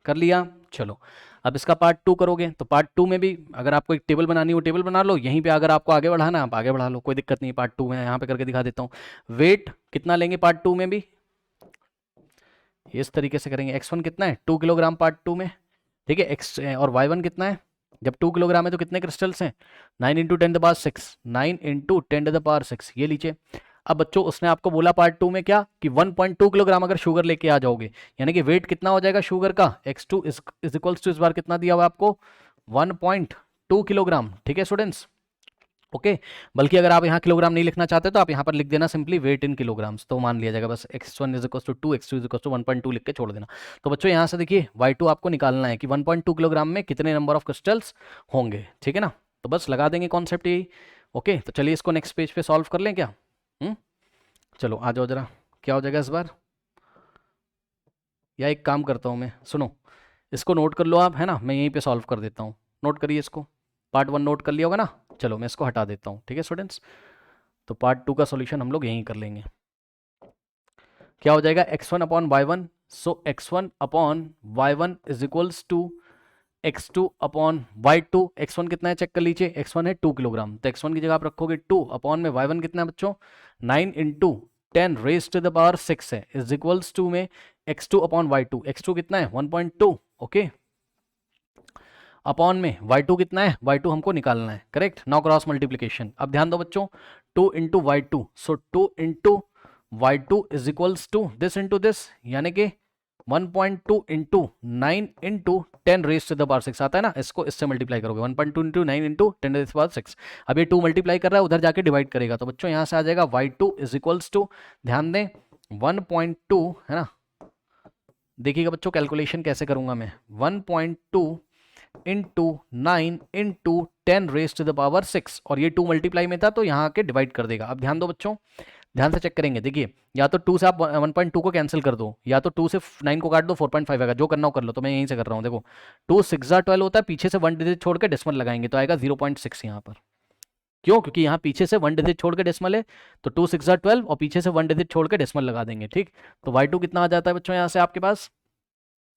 कर लिया। चलो अब इसका पार्ट 2 करोगे, तो पार्ट 2 में भी अगर आपको एक टेबल बनानी हो टेबल बना लो, यहीं पे अगर आपको आगे बढ़ाना आप आगे बढ़ा लो, कोई दिक्कत नहीं। पार्ट 2 में यहाँ पे करके दिखा देता हूँ, वेट कितना लेंगे पार्ट 2 में भी, इस तरीके से करेंगे, x1 कितना है 2 किलोग्राम पार्ट 2 में, ठीक है, x और y1 कितना है, जब 2 किलोग्राम है तो कितने क्रिस्टल्स हैं 9 into 10 the power 6, 9 into 10 the power 6, ये लीजिए। अब बच्चों उसने आपको बोला पार्ट 2 में क्या कि 1.2 किलोग्राम अगर शुगर लेके आ जाओगे, यानी कि वेट कितना हो जाएगा शुगर का, x2 इज इक्वल्स टू, इस बार कितना दिया हुआ आपको 1.2 किलोग्राम, ठीक है स्टूडेंट्स, ओके। बल्कि अगर आप यहाँ किलोग्राम नहीं लिखना चाहते तो आप यहाँ पर लिख देना सिंपली वेट इन किलोग्राम्स, तो मान लिया जाएगा, बस x1 is equal to 2, x2 is equal to 1.2 लिख के छोड़ देना। तो बच्चों यहाँ से देखिए y2 आपको निकालना है कि 1.2 किलोग्राम में कितने नंबर ऑफ क्रिस्टल्स होंगे, ठीक है ना, तो बस लगा देंगे कॉन्सेप्ट यही, ओके। तो चलिए इसको नेक्स्ट पेज पे सॉल्व कर लें क्या, चलो आ जाओ जरा, क्या हो जाएगा इस बार, या एक काम करता हूँ मैं, सुनो इसको नोट कर लो आप, है ना, मैं यहीं पे सॉल्व कर देता हूँ, नोट करिए इसको, पार्ट 1 नोट कर लिया होगा ना, चलो मैं इसको हटा देता हूँ, ठीक है स्टूडेंट्स। तो पार्ट 2 का सॉल्यूशन हम लोग यहीं कर लेंगे, क्या हो जाएगा x1 upon y1, so x1 upon y1 is equals to x2 upon y2, x1 कितना है चेक कर लीजिए, x1 है 2 किलोग्राम, तो x1 की जगह आप रखोगे 2 अपॉन में y1 कितना है बच्चों 9 into 10 raise to the power 6 है, इज इक्वल्स टू में x2 अपॉन y2, x2 कितना है 1.2, ओके। अपॉन में y2 कितना है, y2 हमको निकालना है, करेक्ट, नाउ क्रॉस मल्टीप्लीकेशन। अब ध्यान दो बच्चों, 2 into y2, so 2 into y2 is equals to this into this, यानी कि 1.2 into 9 into 10 raise to the power 6 आता है ना, इसको इससे मल्टीप्लाई करोगे, 1.2 into 9 into 10 raise to the power 6। अब ये 2 मल्टीप्लाई कर रहा है, उधर जाके डिवाइड करेगा, तो बच्चों यहाँ से आ जाएगा y2 इज इक्वल्स टू, ध्यान दें 1.2 है ना, देखिएगा बच्चों कैलकुलेशन कैसे करूंगा मैं, 1.2 into 9 into 10 raise to the power 6, और ये 2 मल्टीप्लाई में था तो यहाँ आके डिवाइड कर देगा। अब ध्यान दो बच्चों, ध्यान से चेक करेंगे, देखिए या तो 2 से आप 1.2 को कैंसिल कर दो, या तो 2 से 9 को काट दो, 4.5 आएगा, जो करना हो कर लो, तो मैं यहीं से कर रहा हूँ। देखो 2 6 12 होता है, पीछे से 1 डिजिट छोड़ के डेसिमल लगाएंगे तो आएगा 0.6 यहाँ पर। क्यों? क्योंकि यहाँ पीछे से 1 डिजिट छोड़ के डेसिमल है, तो 2 6 12 और पीछे से 1 डिजिट छोड़ के डेसिमल लगा देंगे, ठीक। तो y2 कितना आ जाता है बच्चों यहाँ से आपके पास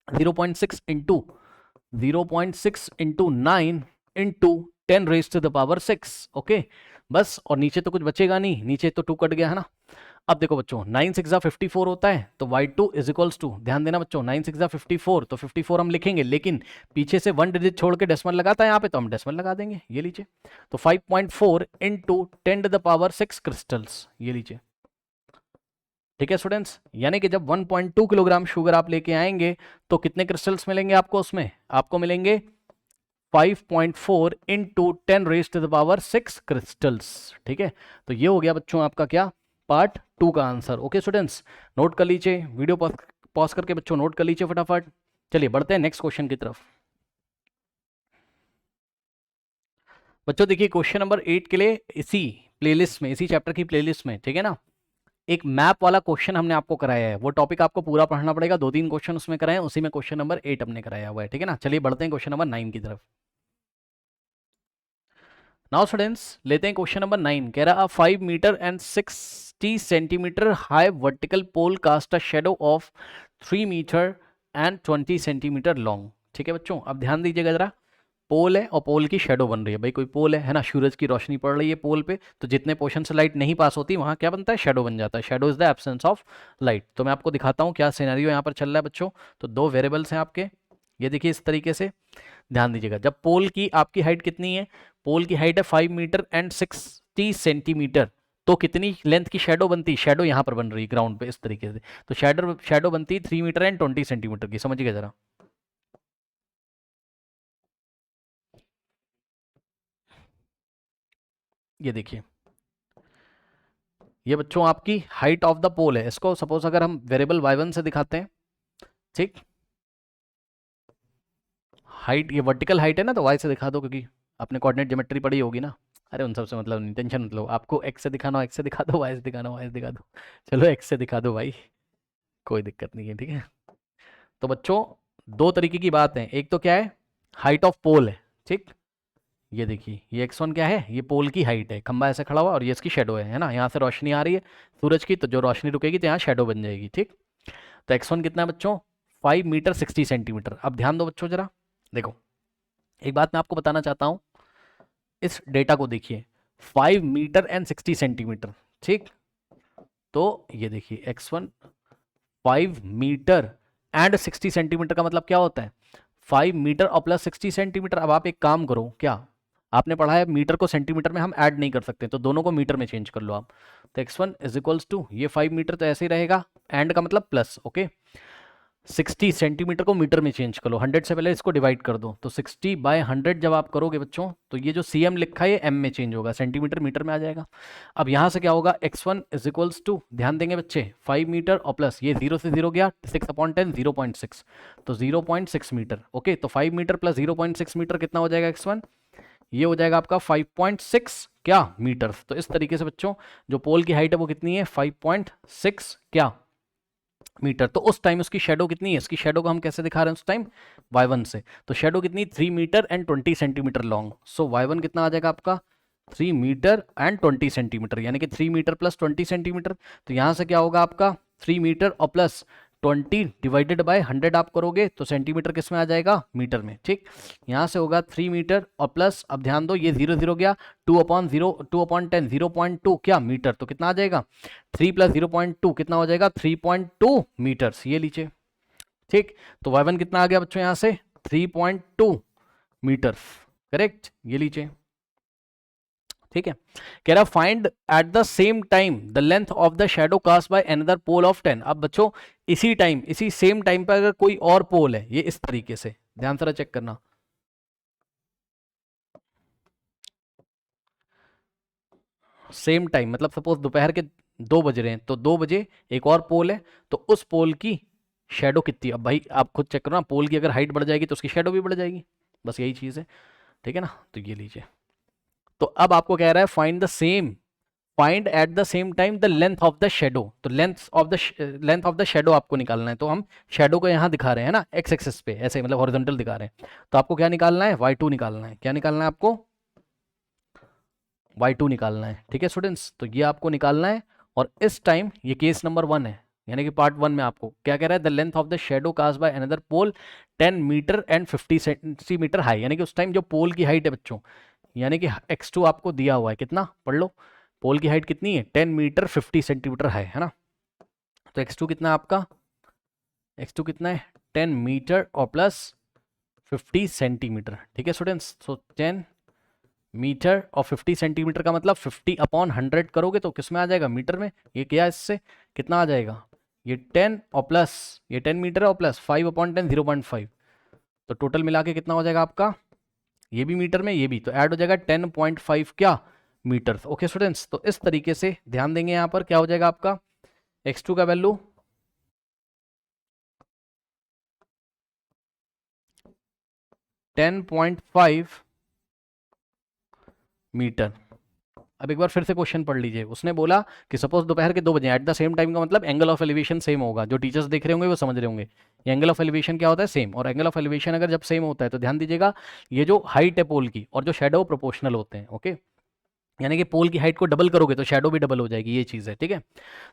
0.6 into 0.6 into 9 into 10 raise to the power 6, okay बस। और नीचे तो कुछ बचेगा नहीं, नीचे तो 2 कट गया है ना। अब देखो बच्चों 9 6 54 होता है, तो y2 इज इक्वल्स टू, ध्यान देना बच्चों 9 6 54, तो 54 हम लिखेंगे, लेकिन पीछे से 1 डिजिट छोड़ के डेसिमल लगाता है यहाँ पे, तो हम डेसिमल लगा देंगे, ये लीजिए। तो 5.4 into 10 to the power 6 crystals, ये लीजिए, ठीक है स्टूडेंट्स। यानी कि जब 1.2 किलोग्राम शुगर आप लेके आएंगे तो कितने क्रिस्टल्स मिलेंगे आपको उसमें, आपको मिलेंगे 5.4 into 10 raise to the power 6 crystals, ठीक है। तो ये हो गया बच्चों आपका क्या, पार्ट 2 का आंसर। ओके स्टूडेंट्स, नोट कर लीजिए, वीडियो पॉज करके बच्चों नोट कर लीजिए फटाफट। चलिए बढ़ते हैं नेक्स्ट क्वेश्चन की तरफ। बच्चों देखिए क्वेश्चन नंबर 8 के लिए इसी प्लेलिस्ट में, इसी चैप्टर की प्लेलिस्ट में, ठीक है ना, एक मैप वाला क्वेश्चन हमने आपको कराया है। वो टॉपिक आपको पूरा पढ़ना पड़ेगा, 2-3 क्वेश्चन उसमें कराए हैं, उसी में क्वेश्चन नंबर 8 हमने कराया हुआ है, ठीक है ना। चलिए बढ़ते हैं क्वेश्चन नंबर 9 की तरफ। नाउ स्टूडेंट्स लेते हैं क्वेश्चन नंबर 9। कह रहा 5 metre and 60 centimetre high vertical pole cast a shadow of 3 metre and 20 centimetre long, ठीक है बच्चों। अब ध्यान दीजिएगा जरा, पोल है और पोल की शेडो बन रही है, भाई कोई पोल है ना, सूरज की रोशनी पड़ रही है पोल पे, तो जितने पोर्शन से लाइट नहीं पास होती वहां क्या बनता है, शेडो बन जाता है। Shadow is the absence of light. तो मैं आपको दिखाता हूँ क्या सिनेरियो यहाँ पर चल रहा है बच्चों। तो 2 वेरिएबल्स हैं आपके, ये देखिए इस तरीके से ध्यान दीजिएगा। जब पोल की आपकी हाइट कितनी है, पोल की हाइट है 5 मीटर एंड 60 सेंटीमीटर, तो कितनी लेंथ की शेडो बनती है, शेडो यहाँ पर बन रही है ग्राउंड पे इस तरीके से, तो शेडो बनती है 3 मीटर एंड 20 सेंटीमीटर की, समझिएगा जरा। ये देखिए, ये बच्चों आपकी हाइट ऑफ द पोल है। इसको सपोज अगर हम वेरिएबल y1 से दिखाते हैं, ठीक, हाइट, ये वर्टिकल हाइट है ना, तो y से दिखा दो, क्योंकि आपने कोऑर्डिनेट ज्योमेट्री पढ़ी होगी ना। अरे उन सब से मतलब नहीं, टेंशन मत लो, आपको x से दिखाना हो x से दिखा दो, y से दिखाना हो y से दिखा दो, चलो x से दिखा दो भाई, कोई दिक्कत नहीं है, ठीक है। तो बच्चों 2 तरीके की बात है, एक तो क्या है, हाइट ऑफ पोल है, ठीक, ये देखिए ये x1 क्या है, ये पोल की हाइट है, खंबा ऐसे खड़ा हुआ और ये इसकी शेडो है ना, यहाँ से रोशनी आ रही है सूरज की, तो जो रोशनी रुकेगी तो यहाँ शेडो बन जाएगी, ठीक। तो x1 कितना है बच्चों, 5 मीटर 60 सेंटीमीटर। अब ध्यान दो बच्चों जरा, देखो एक बात मैं आपको बताना चाहता हूँ, इस डेटा को देखिए, 5 मीटर एंड 60 सेंटीमीटर, ठीक। तो ये देखिए x1 5 मीटर एंड 60 सेंटीमीटर का मतलब क्या होता है, 5 मीटर और प्लस 60 सेंटीमीटर। अब आप एक काम करो, क्या आपने पढ़ा है मीटर को सेंटीमीटर में हम ऐड नहीं कर सकते, तो दोनों को मीटर में चेंज कर लो आप। तो x1 इज इक्वल्स टू, ये 5 मीटर तो ऐसे ही रहेगा, एंड का मतलब प्लस, ओके। 60 सेंटीमीटर को मीटर में चेंज कर लो, 100 से पहले इसको डिवाइड कर दो, तो 60 बाय 100 जब आप करोगे बच्चों, तो ये जो cm लिखा है ये m में चेंज होगा, सेंटीमीटर मीटर में आ जाएगा। अब यहाँ से क्या होगा, x1 इज इक्वल्स टू, ध्यान देंगे बच्चे, 5 मीटर और प्लस ये 0 से 0 गया, 6/10 0.6, तो 0.6 मीटर, ओके। तो 5 मीटर प्लस 0.6 मीटर कितना हो जाएगा x1, ये हो जाएगा आपका 5.6 क्या मीटर। तो इस तरीके से बच्चों जो पोल की हाइट है वो कितनी है, 5.6 क्या मीटर। तो उस टाइम उसकी शेडो कितनी है, इसकी शेडो को हम कैसे दिखा रहे हैं उस टाइम, y1 से, तो शेडो कितनी 3 metre and 20 centimetre long. So y1 कितना आ जाएगा आपका 3 मीटर एंड 20 सेंटीमीटर, यानी कि 3 मीटर प्लस 20 सेंटीमीटर। तो यहाँ से क्या होगा आपका 3 मीटर और प्लस 20 डिवाइडेड बाय 100 आप करोगे तो सेंटीमीटर किस में आ जाएगा, मीटर में, ठीक। यहाँ से होगा 3 मीटर और प्लस, अब ध्यान दो ये 0 0 गया, 2/0 2/10 0.2 क्या मीटर, तो कितना आ जाएगा 3 प्लस 0.2 कितना हो जाएगा 3.2 मीटर्स, ये लीजिए, ठीक। तो y1 कितना आ गया बच्चों यहाँ से 3.2 मीटर्स। करेक्ट, ये लीजिए। ठीक है, कह रहा find at the same time the length of the shadow cast by another pole of 10। अब बच्चों इसी टाइम, इसी सेम टाइम पर अगर कोई और पोल है, ये इस तरीके से ध्यान से चेक करना, सेम टाइम मतलब सपोज दोपहर के 2 बज रहे हैं, तो 2 बजे एक और पोल है, तो उस पोल की शेडो कितनी है? अब भाई आप खुद चेक करो ना, पोल की अगर हाइट बढ़ जाएगी तो उसकी शेडो भी बढ़ जाएगी, बस यही चीज़ है। ठीक है ना, तो ये लीजिए। तो अब आपको कह रहा है find the same, find at the same time the length of the shadow. तो लेंथ ऑफ द शेडो आपको निकालना है, तो हम शेडो को यहाँ दिखा रहे हैं ना एक्स एक्सिस पे, ऐसे मतलब हॉरिजॉन्टल दिखा रहे हैं। तो आपको क्या निकालना है? y2 निकालना है। क्या निकालना है आपको? y2 निकालना है। ठीक है स्टूडेंट्स, तो ये आपको निकालना है। और इस टाइम ये केस नंबर 1 है, यानी कि पार्ट 1 में आपको क्या कह रहा है? The length of the shadow cast by another pole 10 metre and 50 centimetre high, यानी कि उस टाइम जो पोल की हाइट है बच्चों, यानी कि x2 आपको दिया हुआ है, कितना पढ़ लो, पोल की हाइट कितनी है? 10 मीटर 50 सेंटीमीटर है ना। तो x2 कितना है आपका? x2 कितना है? 10 मीटर और प्लस 50 सेंटीमीटर। ठीक है स्टूडेंट्स, सो 10 मीटर और 50 सेंटीमीटर का मतलब 50/100 करोगे तो किस में आ जाएगा? मीटर में। ये क्या, इससे कितना आ जाएगा? ये 10 और प्लस ये 10 मीटर और प्लस 5/10 0.5, तो टोटल मिला के कितना हो जाएगा आपका? ये भी मीटर में, ये भी, तो ऐड हो जाएगा 10.5 क्या? मीटर। ओके स्टूडेंट्स, तो इस तरीके से ध्यान देंगे, यहाँ पर क्या हो जाएगा आपका? x2 का वैल्यू 10.5 मीटर। अब एक बार फिर से क्वेश्चन पढ़ लीजिए। उसने बोला कि सपोज दोपहर के 2 बजे एट द सेम टाइम, का मतलब एंगल ऑफ एलिवेशन सेम होगा। जो टीचर्स देख रहे होंगे वो समझ रहे होंगे, ये एंगल ऑफ एलिवेशन क्या होता है? सेम। और एंगल ऑफ एलिवेशन अगर जब सेम होता है तो ध्यान दीजिएगा, ये जो हाइट है पोल की और जो शेडो प्रोपोर्शनल होते हैं। ओके, यानी कि पोल की हाइट को डबल करोगे तो शेडो भी डबल हो जाएगी, ये चीज़ है। ठीक है,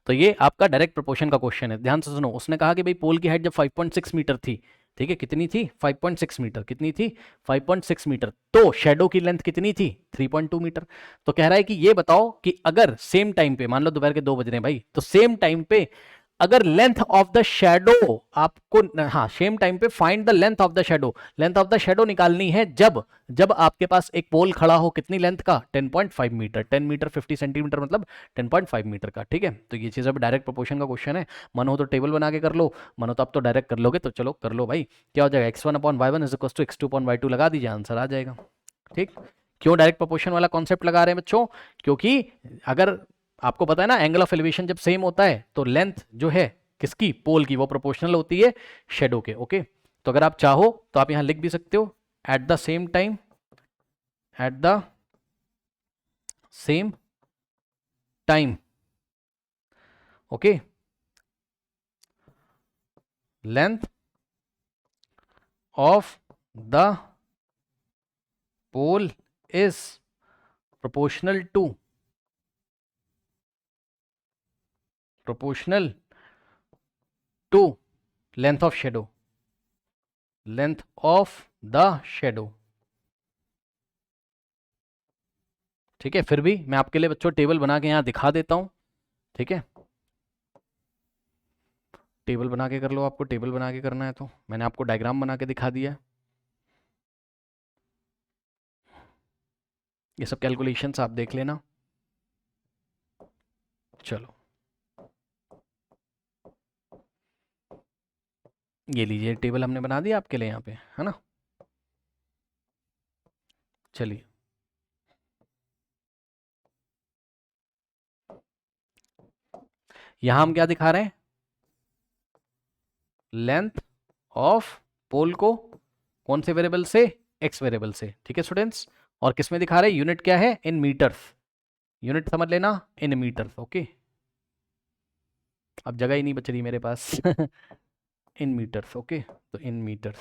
तो ये आपका डायरेक्ट प्रोपोर्शन का क्वेश्चन है, ध्यान से सुनो। उसने कहा कि भाई पोल की हाइट जब 5.6 मीटर थी, ठीक है, कितनी थी? 5.6 मीटर। कितनी थी? 5.6 मीटर। तो शेडो की लेंथ कितनी थी? 3.2 मीटर। तो कह रहा है कि ये बताओ कि अगर सेम टाइम पे, मान लो दोपहर के 2 बज रहे हैं भाई, तो सेम टाइम पे अगर लेंथ ऑफ द शेडो आपको, हाँ, सेम टाइम पे find the length of the shadow, length of the shadow निकालनी है जब जब आपके पास एक पोल खड़ा हो, कितनी लेंथ का? 10.5 मीटर। 10 मीटर 50 सेंटीमीटर मतलब 10.5 मीटर का। ठीक है, तो ये चीज़ अब डायरेक्ट प्रोपोर्शन का क्वेश्चन है। मन हो तो टेबल बना के कर लो, मन हो तो आप तो डायरेक्ट कर लोगे, तो चलो कर लो भाई। क्या हो जाएगा? x1/y1 is equal to x2/y2 लगा दीजिए, आंसर आ जाएगा। ठीक, क्यों डायरेक्ट प्रोपोर्शन वाला कॉन्सेप्ट लगा रहे हैं बच्चों? क्योंकि अगर आपको पता है ना, एंगल ऑफ एलिवेशन जब सेम होता है तो लेंथ जो है किसकी? पोल की, वो प्रोपोर्शनल होती है शेडो के। ओके, तो अगर आप चाहो तो आप यहां लिख भी सकते हो at the same time, at the same time, okay, length of the pole is proportional to length of shadow, length of the shadow. ठीक है, फिर भी मैं आपके लिए बच्चों टेबल बना के यहां दिखा देता हूं। ठीक है, टेबल बना के कर लो, आपको टेबल बना के करना है तो मैंने आपको डायग्राम बना के दिखा दिया है। ये सब कैलकुलेशंस आप देख लेना। चलो, ये लीजिए टेबल हमने बना दिया आपके लिए यहाँ पे, है ना। चलिए, यहां हम क्या दिखा रहे हैं? लेंथ ऑफ पोल को कौन से वेरिएबल से? एक्स वेरिएबल से। ठीक है स्टूडेंट्स, और किस में दिखा रहे हैं? यूनिट क्या है? इन मीटर्स। यूनिट समझ लेना, इन मीटर्स। ओके, अब जगह ही नहीं बच रही मेरे पास इन मीटर्स। ओके, तो इन मीटर्स।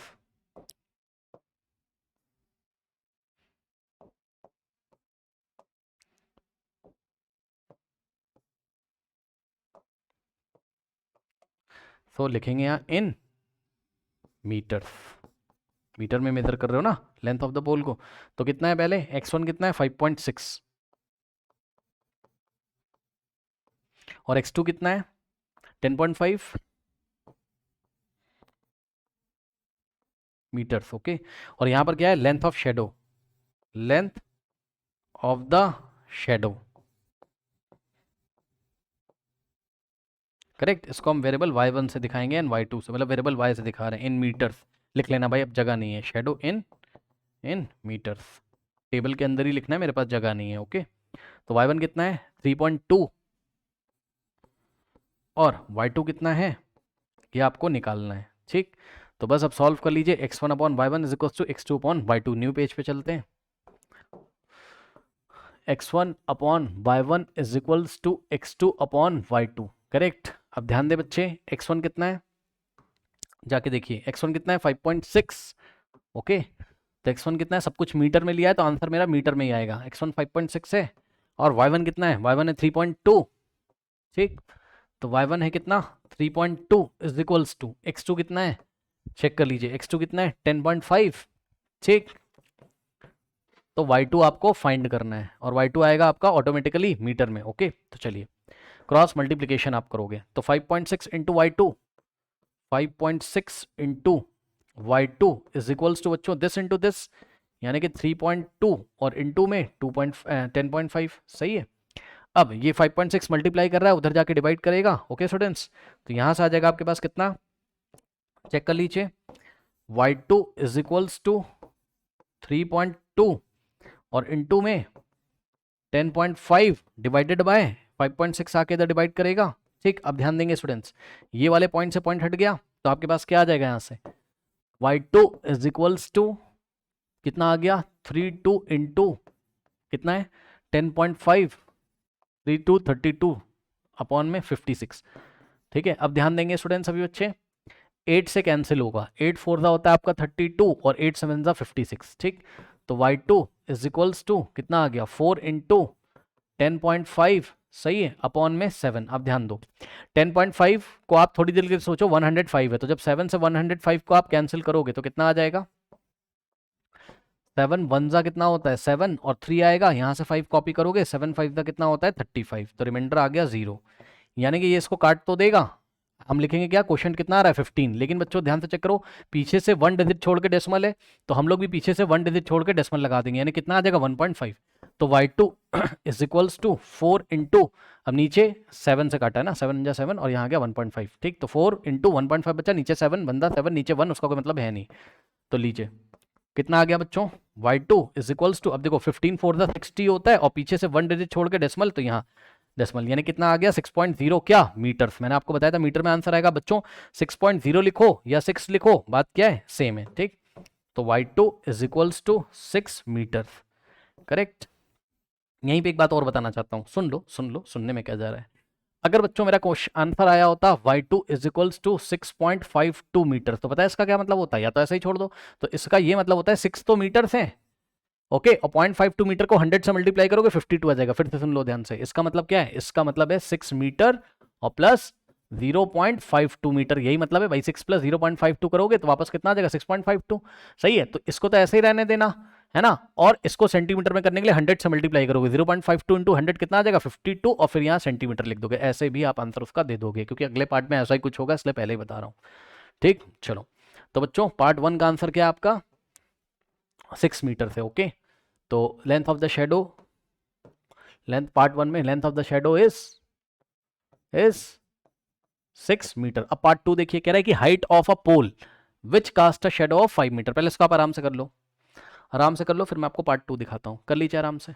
तो लिखेंगे यहाँ इन मीटर्स। मीटर में मेजर कर रहे हो ना लेंथ ऑफ द पोल को, तो कितना है पहले? x1 कितना है? 5.6, और x2 कितना है? 10.5 मीटर्स, ओके। और यहाँ पर क्या है, length of shadow, length of the shadow, correct. इसको हम वेरिएबल y1 से दिखाएंगे एंड y2 से, मतलब वेरिएबल y से दिखा रहे हैं, इन मीटर्स लिख लेना भाई, अब जगह नहीं है, शेडो इन मीटर्स, टेबल के अंदर ही लिखना है, मेरे पास जगह नहीं है, ओके। तो y1 कितना है 3.2 और y2 कितना है ये आपको निकालना है, ठीक। तो बस अब सॉल्व कर लीजिए, x1 upon y1 is equal to x2 upon y2। New page पे चलते हैं, x1 upon y1 is equals to x2 upon y2, correct. अब ध्यान दे बच्चे, x1 कितना है, जाके देखिए x1 कितना है 5.6, ओके। तो x1 कितना है, सब कुछ मीटर में लिया है तो आंसर मेरा मीटर में ही आएगा। x1 5.6 है और y1 कितना है, y1 है 3.2, ठीक। तो y1 है कितना 3.2 इज इक्वल्स टू x2 कितना है, चेक कर लीजिए, x2 कितना है 10.5, ठीक। तो y2 आपको फाइंड करना है और y2 आएगा आपका ऑटोमेटिकली मीटर में, ओके। तो चलिए क्रॉस मल्टीप्लिकेशन आप करोगे तो 5.6 into y2, 5.6 into y2 is equals to बच्चों दिस इंटू दिस, यानी कि 3.2 और इंटू में 10.5, सही है। अब ये 5.6 मल्टीप्लाई कर रहा है, उधर जाके डिवाइड करेगा, ओके स्टूडेंट्स। तो यहाँ से आ जाएगा आपके पास कितना, चेक कर लीजिए, y2 इज इक्वल्स टू 3.2 और इंटू में 10.5 डिवाइडेड बाय 5.6 आके इधर डिवाइड करेगा, ठीक। अब ध्यान देंगे स्टूडेंट्स, ये वाले पॉइंट से पॉइंट हट गया तो आपके पास क्या आ जाएगा यहाँ से, y2 इज इक्वल्स टू कितना आ गया 32 इंटू कितना है 10.5, 32 32 अपॉन में 56, ठीक है। अब ध्यान देंगे स्टूडेंट्स, अभी बच्चे 8 से कैंसिल होगा, 8 4 सा होता है आपका 32 और 8 7 सा 56, ठीक। तो y2 इज इक्वल्स टू कितना आ गया 4 इंटू 10.5, सही है, अपॉन में 7। अब ध्यान दो 10.5 को आप थोड़ी देर के लिए सोचो 105 है, तो जब 7 से 105 को आप कैंसिल करोगे तो कितना आ जाएगा, 7 1 जा कितना होता है 7 और 3 आएगा, यहाँ से 5 कॉपी करोगे 7 5 का कितना होता है 35, तो रिमाइंडर आ गया 0, यानी कि ये इसको काट तो देगा। हम लिखेंगे क्या, क्वेश्चन कितना आ रहा है 15, लेकिन बच्चों ध्यान से चेक करो, पीछे से 1 डिजिट छोड़ के डेसिमल है, तो हम लोग भी पीछे से 1 डिजिट छोड़ के डेसिमल लगा देंगे, यानी कितना आ जाएगा 1.5। तो y2 is equals to 4 into, अब नीचे 7 से काटा है ना, 7 जा 7 और यहाँ आ गया 1.5, ठीक। तो 4 इंटू 1.5 बच्चा, नीचे 7 बंदा 7 नीचे 1, उसका कोई मतलब है नहीं, तो लीजिए कितना आ गया बच्चों, y2 इज इक्वल्स टू, अब देखो 15 4 60 होता है और पीछे से 1 डिजिट छोड़ के डेसिमल, तो यहाँ डेसिमल, यानी कितना आ गया 6.0 क्या मीटर्स, मैंने आपको बताया था मीटर में आंसर आएगा बच्चों, 6.0 लिखो या 6 लिखो, बात क्या है सेम है, ठीक। तो y2 is equals to 6 metre, correct. यहीं पे एक बात और बताना चाहता हूँ, सुन लो सुनने में क्या जा रहा है। अगर बच्चों मेरा क्वेश्चन आंसर आया होता y2 is equals to 6.52 metre, तो पता है इसका क्या मतलब होता है, या तो ऐसे ही छोड़ दो, तो इसका ये मतलब होता है 6 तो मीटर्स हैं, ओके, और 0.52 मीटर को 100 से मल्टीप्लाई करोगे 52 आ जाएगा। फिर से सुन लो ध्यान से, इसका मतलब क्या है, इसका मतलब है 6 मीटर और प्लस 0.52 मीटर, यही मतलब है भाई। 6 प्लस 0.52 करोगे तो वापस कितना आ जाएगा 6.52, सही है। तो इसको तो ऐसे ही रहने देना है ना, और इसको सेंटीमीटर में करने के लिए 100 से मल्टीप्लाई करोगे, 0.52 इंटू 100 कितना आ जाएगा 52, और फिर यहाँ सेंटीमीटर लिख दोगे, ऐसे भी आप आंसर उसका दे दोगे, क्योंकि अगले पार्ट में ऐसा ही कुछ होगा, इसलिए पहले ही बता रहा हूँ, ठीक। चलो तो बच्चों पार्ट 1 का आंसर क्या है आपका 6 मीटर से, ओके। तो length of the shadow, length part 1 में length of the shadow is 6 metre. अब पार्ट 2 देखिए, कह रहा है कि height of a pole which cast a shadow of 5 metre. पहले इसको आप आराम से कर लो, फिर मैं आपको पार्ट 2 दिखाता हूं, कर लीजिए आराम से।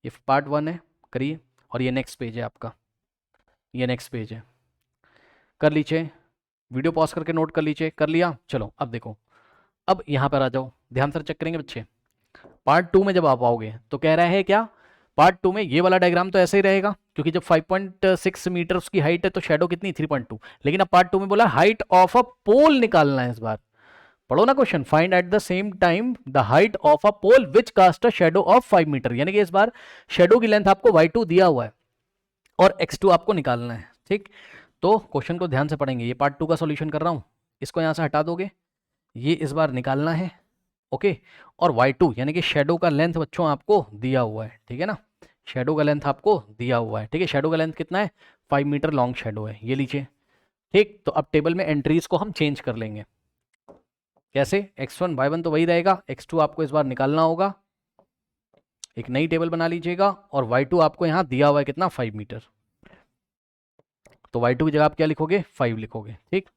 ये पार्ट 1 है, करिए, और ये नेक्स्ट पेज है आपका, ये नेक्स्ट पेज है, कर लीजिए, वीडियो पॉज करके नोट कर लीजिए, कर लिया। चलो अब देखो, अब यहां पर आ जाओ, ध्यान से चेक करेंगे बच्चे। पार्ट 2 में जब आप आओगे तो कह रहा है क्या, पार्ट 2 में ये वाला डायग्राम तो ऐसे ही रहेगा, क्योंकि जब 5.6 मीटर उसकी हाइट है तो शेडो कितनी 3.2, लेकिन अब पार्ट 2 में बोला हाइट ऑफ अ पोल निकालना है। इस बार पढ़ो ना question, find at the same time the height of a pole which cast a shadow of 5 metre, यानी कि इस बार शेडो की लेंथ आपको y2 दिया हुआ है और x2 आपको निकालना है, ठीक। तो क्वेश्चन को ध्यान से पढ़ेंगे, ये पार्ट 2 का सॉल्यूशन कर रहा हूं, इसको यहां से हटा दोगे, ये इस बार निकालना है, ओके। और y2 यानी कि शेडो का लेंथ बच्चों आपको दिया हुआ है, ठीक है ना, शेडो का लेंथ आपको दिया हुआ है, ठीक है। शेडो का लेंथ कितना है 5 मीटर लॉन्ग शेडो है, ये लीजिए, ठीक। तो अब टेबल में एंट्रीज को हम चेंज कर लेंगे, कैसे? x1 y1 तो वही रहेगा, x2 आपको इस बार निकालना होगा, एक नई टेबल बना लीजिएगा, और y2 आपको यहाँ दिया हुआ है कितना, 5 मीटर। तो y2 की जगह आप क्या लिखोगे, 5 लिखोगे। ठीक,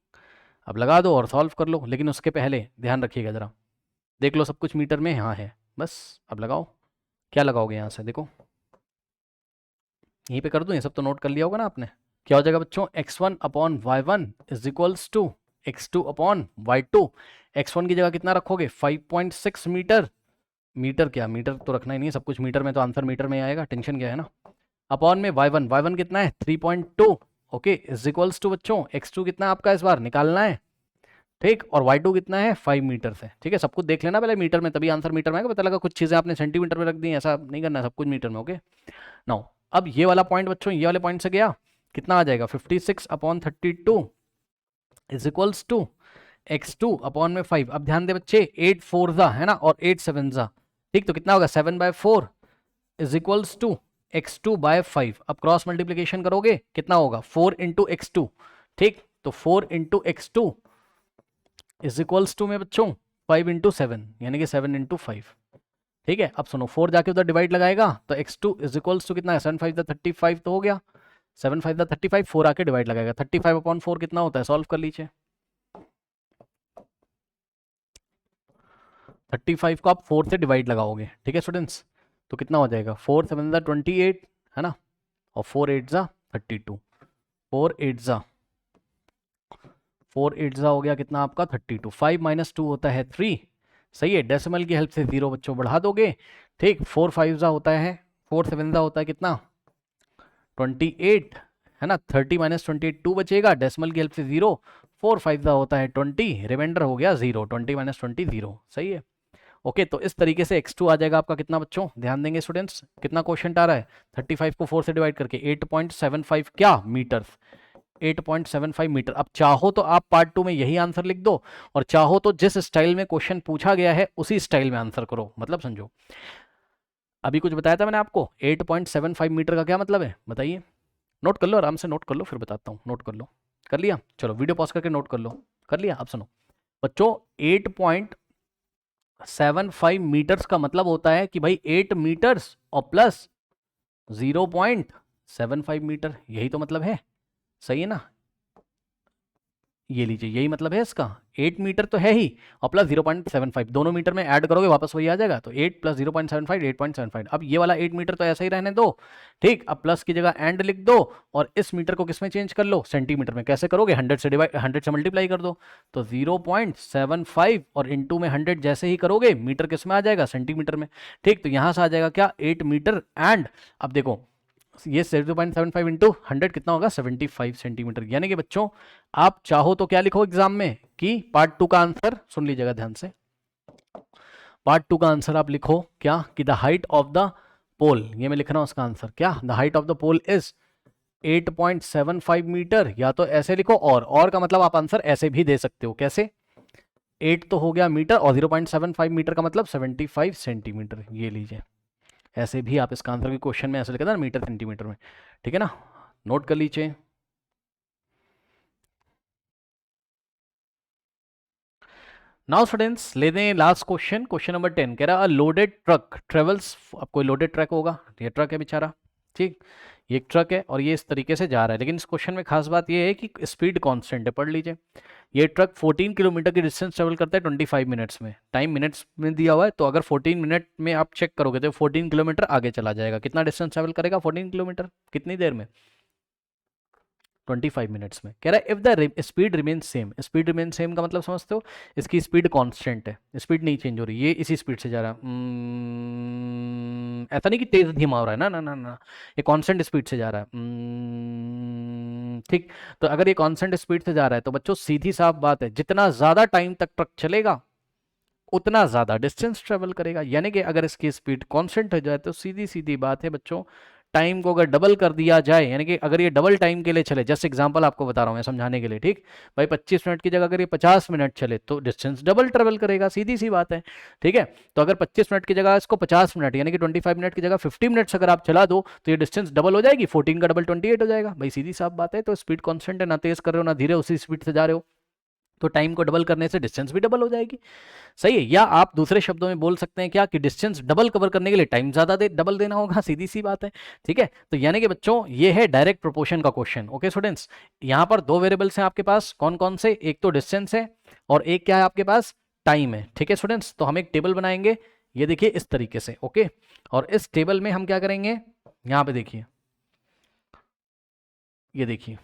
अब लगा दो और सॉल्व कर लो, लेकिन उसके पहले ध्यान रखिएगा जरा, देख लो सब कुछ मीटर में यहाँ है, बस अब लगाओ। क्या लगाओगे यहाँ से, देखो यहीं पे कर दूँ, ये सब तो नोट कर लिया होगा ना आपने। क्या हो जाएगा बच्चों, x1 upon y1 is equals to x2 upon y2। x1 की जगह कितना रखोगे, 5.6 मीटर, मीटर क्या, मीटर तो रखना ही नहीं है, सब कुछ मीटर में, तो आंसर मीटर में आएगा, टेंशन क्या है ना। अपॉन में y1 कितना है, 3.2, ओके, इज इक्वल्स टू बच्चों x2 कितना आपका इस बार निकालना है, ठीक, और y2 कितना है, 5 मीटर से। ठीक है, सब कुछ देख लेना पहले मीटर में, तभी आंसर मीटर में आएगा। पता लगा कुछ चीज़ें आपने सेंटीमीटर में रख दी, ऐसा नहीं करना, सब कुछ मीटर में। ओके, नाउ अब ये वाला पॉइंट बच्चों, ये वाले पॉइंट से गया, कितना आ जाएगा, 56 upon 32 is equals to x2 upon में 5। अब ध्यान दे बच्चे, 8 4 जा है ना, और 8 7 जा, ठीक, तो कितना होगा, 7/4 इज इक्वल्स टू x2/5। अब क्रॉस मल्टीप्लीकेशन करोगे कितना होगा, 4 इंटू x2, ठीक, तो 4 into x2 is equals to में बच्चों 5 इंटू 7, यानी कि 7 इंटू 5। ठीक है, अब सुनो, 4 जाके उधर डिवाइड लगाएगा, तो x2 इज इक्वल्स टू कितना है, 7 5 35 तो हो गया, 7 5 35, 4 आके डिवाइड लगाएगा, 35 अपॉन 4 कितना होता है, सॉल्व कर लीजिए। 35 को आप 4 से डिवाइड लगाओगे, ठीक है स्टूडेंट्स, तो कितना हो जाएगा, 4 7 28 है ना, और 4 8 जा 32, 4 8 जा हो गया कितना आपका 32। 5 माइनस 2 होता है 3, सही है, डेसिमल की हेल्प से 0 बच्चों बढ़ा दोगे, ठीक, 4 5 जा होता है, 4 7 जा होता है कितना 28 है ना, 30 माइनस 28 2 बचेगा, डेसिमल की हेल्प से 0, 4 5 जा होता है 20, रिमाइंडर हो गया 0, 20 माइनस 20 0, सही है। ओके, तो इस तरीके से x2 आ जाएगा आपका कितना बच्चों, ध्यान देंगे स्टूडेंट्स, कितना क्वेश्चन आ रहा है, 35 को 4 से डिवाइड करके 8.75 क्या मीटर, 8.75 मीटर। अब चाहो तो आप पार्ट 2 में यही आंसर लिख दो, और चाहो तो जिस स्टाइल में क्वेश्चन पूछा गया है उसी स्टाइल में आंसर करो, मतलब समझो, अभी कुछ बताया था मैंने आपको, 8.75 मीटर का क्या मतलब है बताइए, नोट कर लो, आराम से नोट कर लो, फिर बताता हूँ, नोट कर लो, कर लिया, चलो वीडियो पॉज करके नोट कर लो, कर लिया। अब सुनो बच्चों, 8.75 मीटर्स का मतलब होता है कि भाई 8 मीटर्स और प्लस 0.75 मीटर, यही तो मतलब है, सही है ना, ये लीजिए, यही मतलब है इसका, 8 मीटर तो है ही, और प्लस 0.75, दोनों मीटर में ऐड करोगे वापस वही आ जाएगा, तो 8 प्लस 0.75 8.75। अब ये वाला 8 मीटर तो ऐसा ही रहने दो, ठीक, अब प्लस की जगह एंड लिख दो, और इस मीटर को किस में चेंज कर लो, सेंटीमीटर में। कैसे करोगे, 100 से डिवाइड, 100 से मल्टीप्लाई कर दो, तो 0.75 और इंटू में 100 जैसे ही करोगे, मीटर किस में आ जाएगा, सेंटीमीटर में, ठीक, तो यहां से आ जाएगा क्या, 8 मीटर एंड, अब देखो ये 0.75 इंटू 100 कितना होगा, 75 सेंटीमीटर। यानी कि बच्चों आप चाहो तो क्या लिखो एग्जाम में, कि पार्ट 2 का आंसर सुन लीजिएगा ध्यान से, पार्ट 2 का आंसर आप लिखो क्या, कि the height of the pole, ये मैं लिख रहा हूं उसका आंसर, क्या, the height of the pole is 8.75 metre, या तो ऐसे लिखो, और का मतलब आप आंसर ऐसे भी दे सकते हो, कैसे, 8 तो हो गया मीटर, और 0.75 मीटर का मतलब 75 सेंटीमीटर, ये लीजिए, ऐसे भी आप इसका आंसर भी क्वेश्चन में ऐसे लिखा था ना, मीटर सेंटीमीटर में, ठीक है ना, नोट कर लीजिए। नाउ स्टूडेंट्स लेते हैं लास्ट क्वेश्चन, क्वेश्चन नंबर 10 कह रहा है लोडेड ट्रक ट्रेवल्स, अब कोई लोडेड ट्रक होगा, ये ट्रक है बेचारा, ठीक, ये एक ट्रक है और ये इस तरीके से जा रहा है, लेकिन इस क्वेश्चन में खास बात ये है कि स्पीड कांस्टेंट है, पढ़ लीजिए, ये ट्रक 14 किलोमीटर की डिस्टेंस ट्रेवल करता है 25 मिनट्स में, टाइम मिनट्स में दिया हुआ है, तो अगर 14 मिनट में आप चेक करोगे तो 14 किलोमीटर आगे चला जाएगा, कितना डिस्टेंस ट्रेवल करेगा 14 किलोमीटर, कितनी देर में, 25 मिनट्स में। कह रहा है if the speed remain same, speed remain same का मतलब समझते हो, इसकी स्पीड कांस्टेंट है, स्पीड नहीं चेंज हो रही, ये इसी स्पीड से जा रहा है, ऐसा नहीं कि तेज धीमा हो रहा है ना ना ना ना, ये कांस्टेंट स्पीड से जा रहा है, ठीक, तो अगर ये कांस्टेंट स्पीड से जा रहा है तो बच्चों सीधी साफ बात है, जितना ज्यादा टाइम तक ट्रक चलेगा उतना ज्यादा डिस्टेंस ट्रेवल करेगा, यानी कि अगर इसकी स्पीड कांस्टेंट हो जाए तो सीधी सीधी बात है बच्चों, टाइम को अगर डबल कर दिया जाए, यानी कि अगर ये डबल टाइम के लिए चले, जस्ट एग्जांपल आपको बता रहा हूं मैं समझाने के लिए, ठीक भाई 25 मिनट की जगह अगर ये 50 मिनट चले तो डिस्टेंस डबल ट्रेवल करेगा, सीधी सी बात है, ठीक है, तो अगर 25 मिनट की जगह इसको 50 मिनट यानी कि 25 मिनट की जगह 50 मिनट्स अगर आप चला दो तो ये डिस्टेंस डबल हो जाएगी, 14 का डबल 28 हो जाएगा, भाई सीधी साफ बात है, तो स्पीड कॉन्स्टेंट है, ना तेज कर रहे हो ना धीरे, उसी स्पीड से जा रहे हो, तो टाइम को डबल करने से डिस्टेंस भी डबल हो जाएगी। सही है। या आप दूसरे शब्दों में बोल सकते हैं क्या कि डिस्टेंस डबल कवर करने के लिए टाइम ज़्यादा डबल देना होगा, सीधी सी बात है। ठीक है, तो यानी कि बच्चों ये है डायरेक्ट प्रोपोर्शन का क्वेश्चन। ओके स्टूडेंट्स, यहाँ पर दो वेरिएबल्स हैं आपके पास, कौन कौन से, एक तो डिस्टेंस है और एक क्या है आपके पास, टाइम है। ठीक है स्टूडेंट्स, तो हम एक टेबल बनाएंगे, ये देखिए इस तरीके से। ओके, और इस टेबल में हम क्या करेंगे, यहाँ पे देखिए, ये देखिए,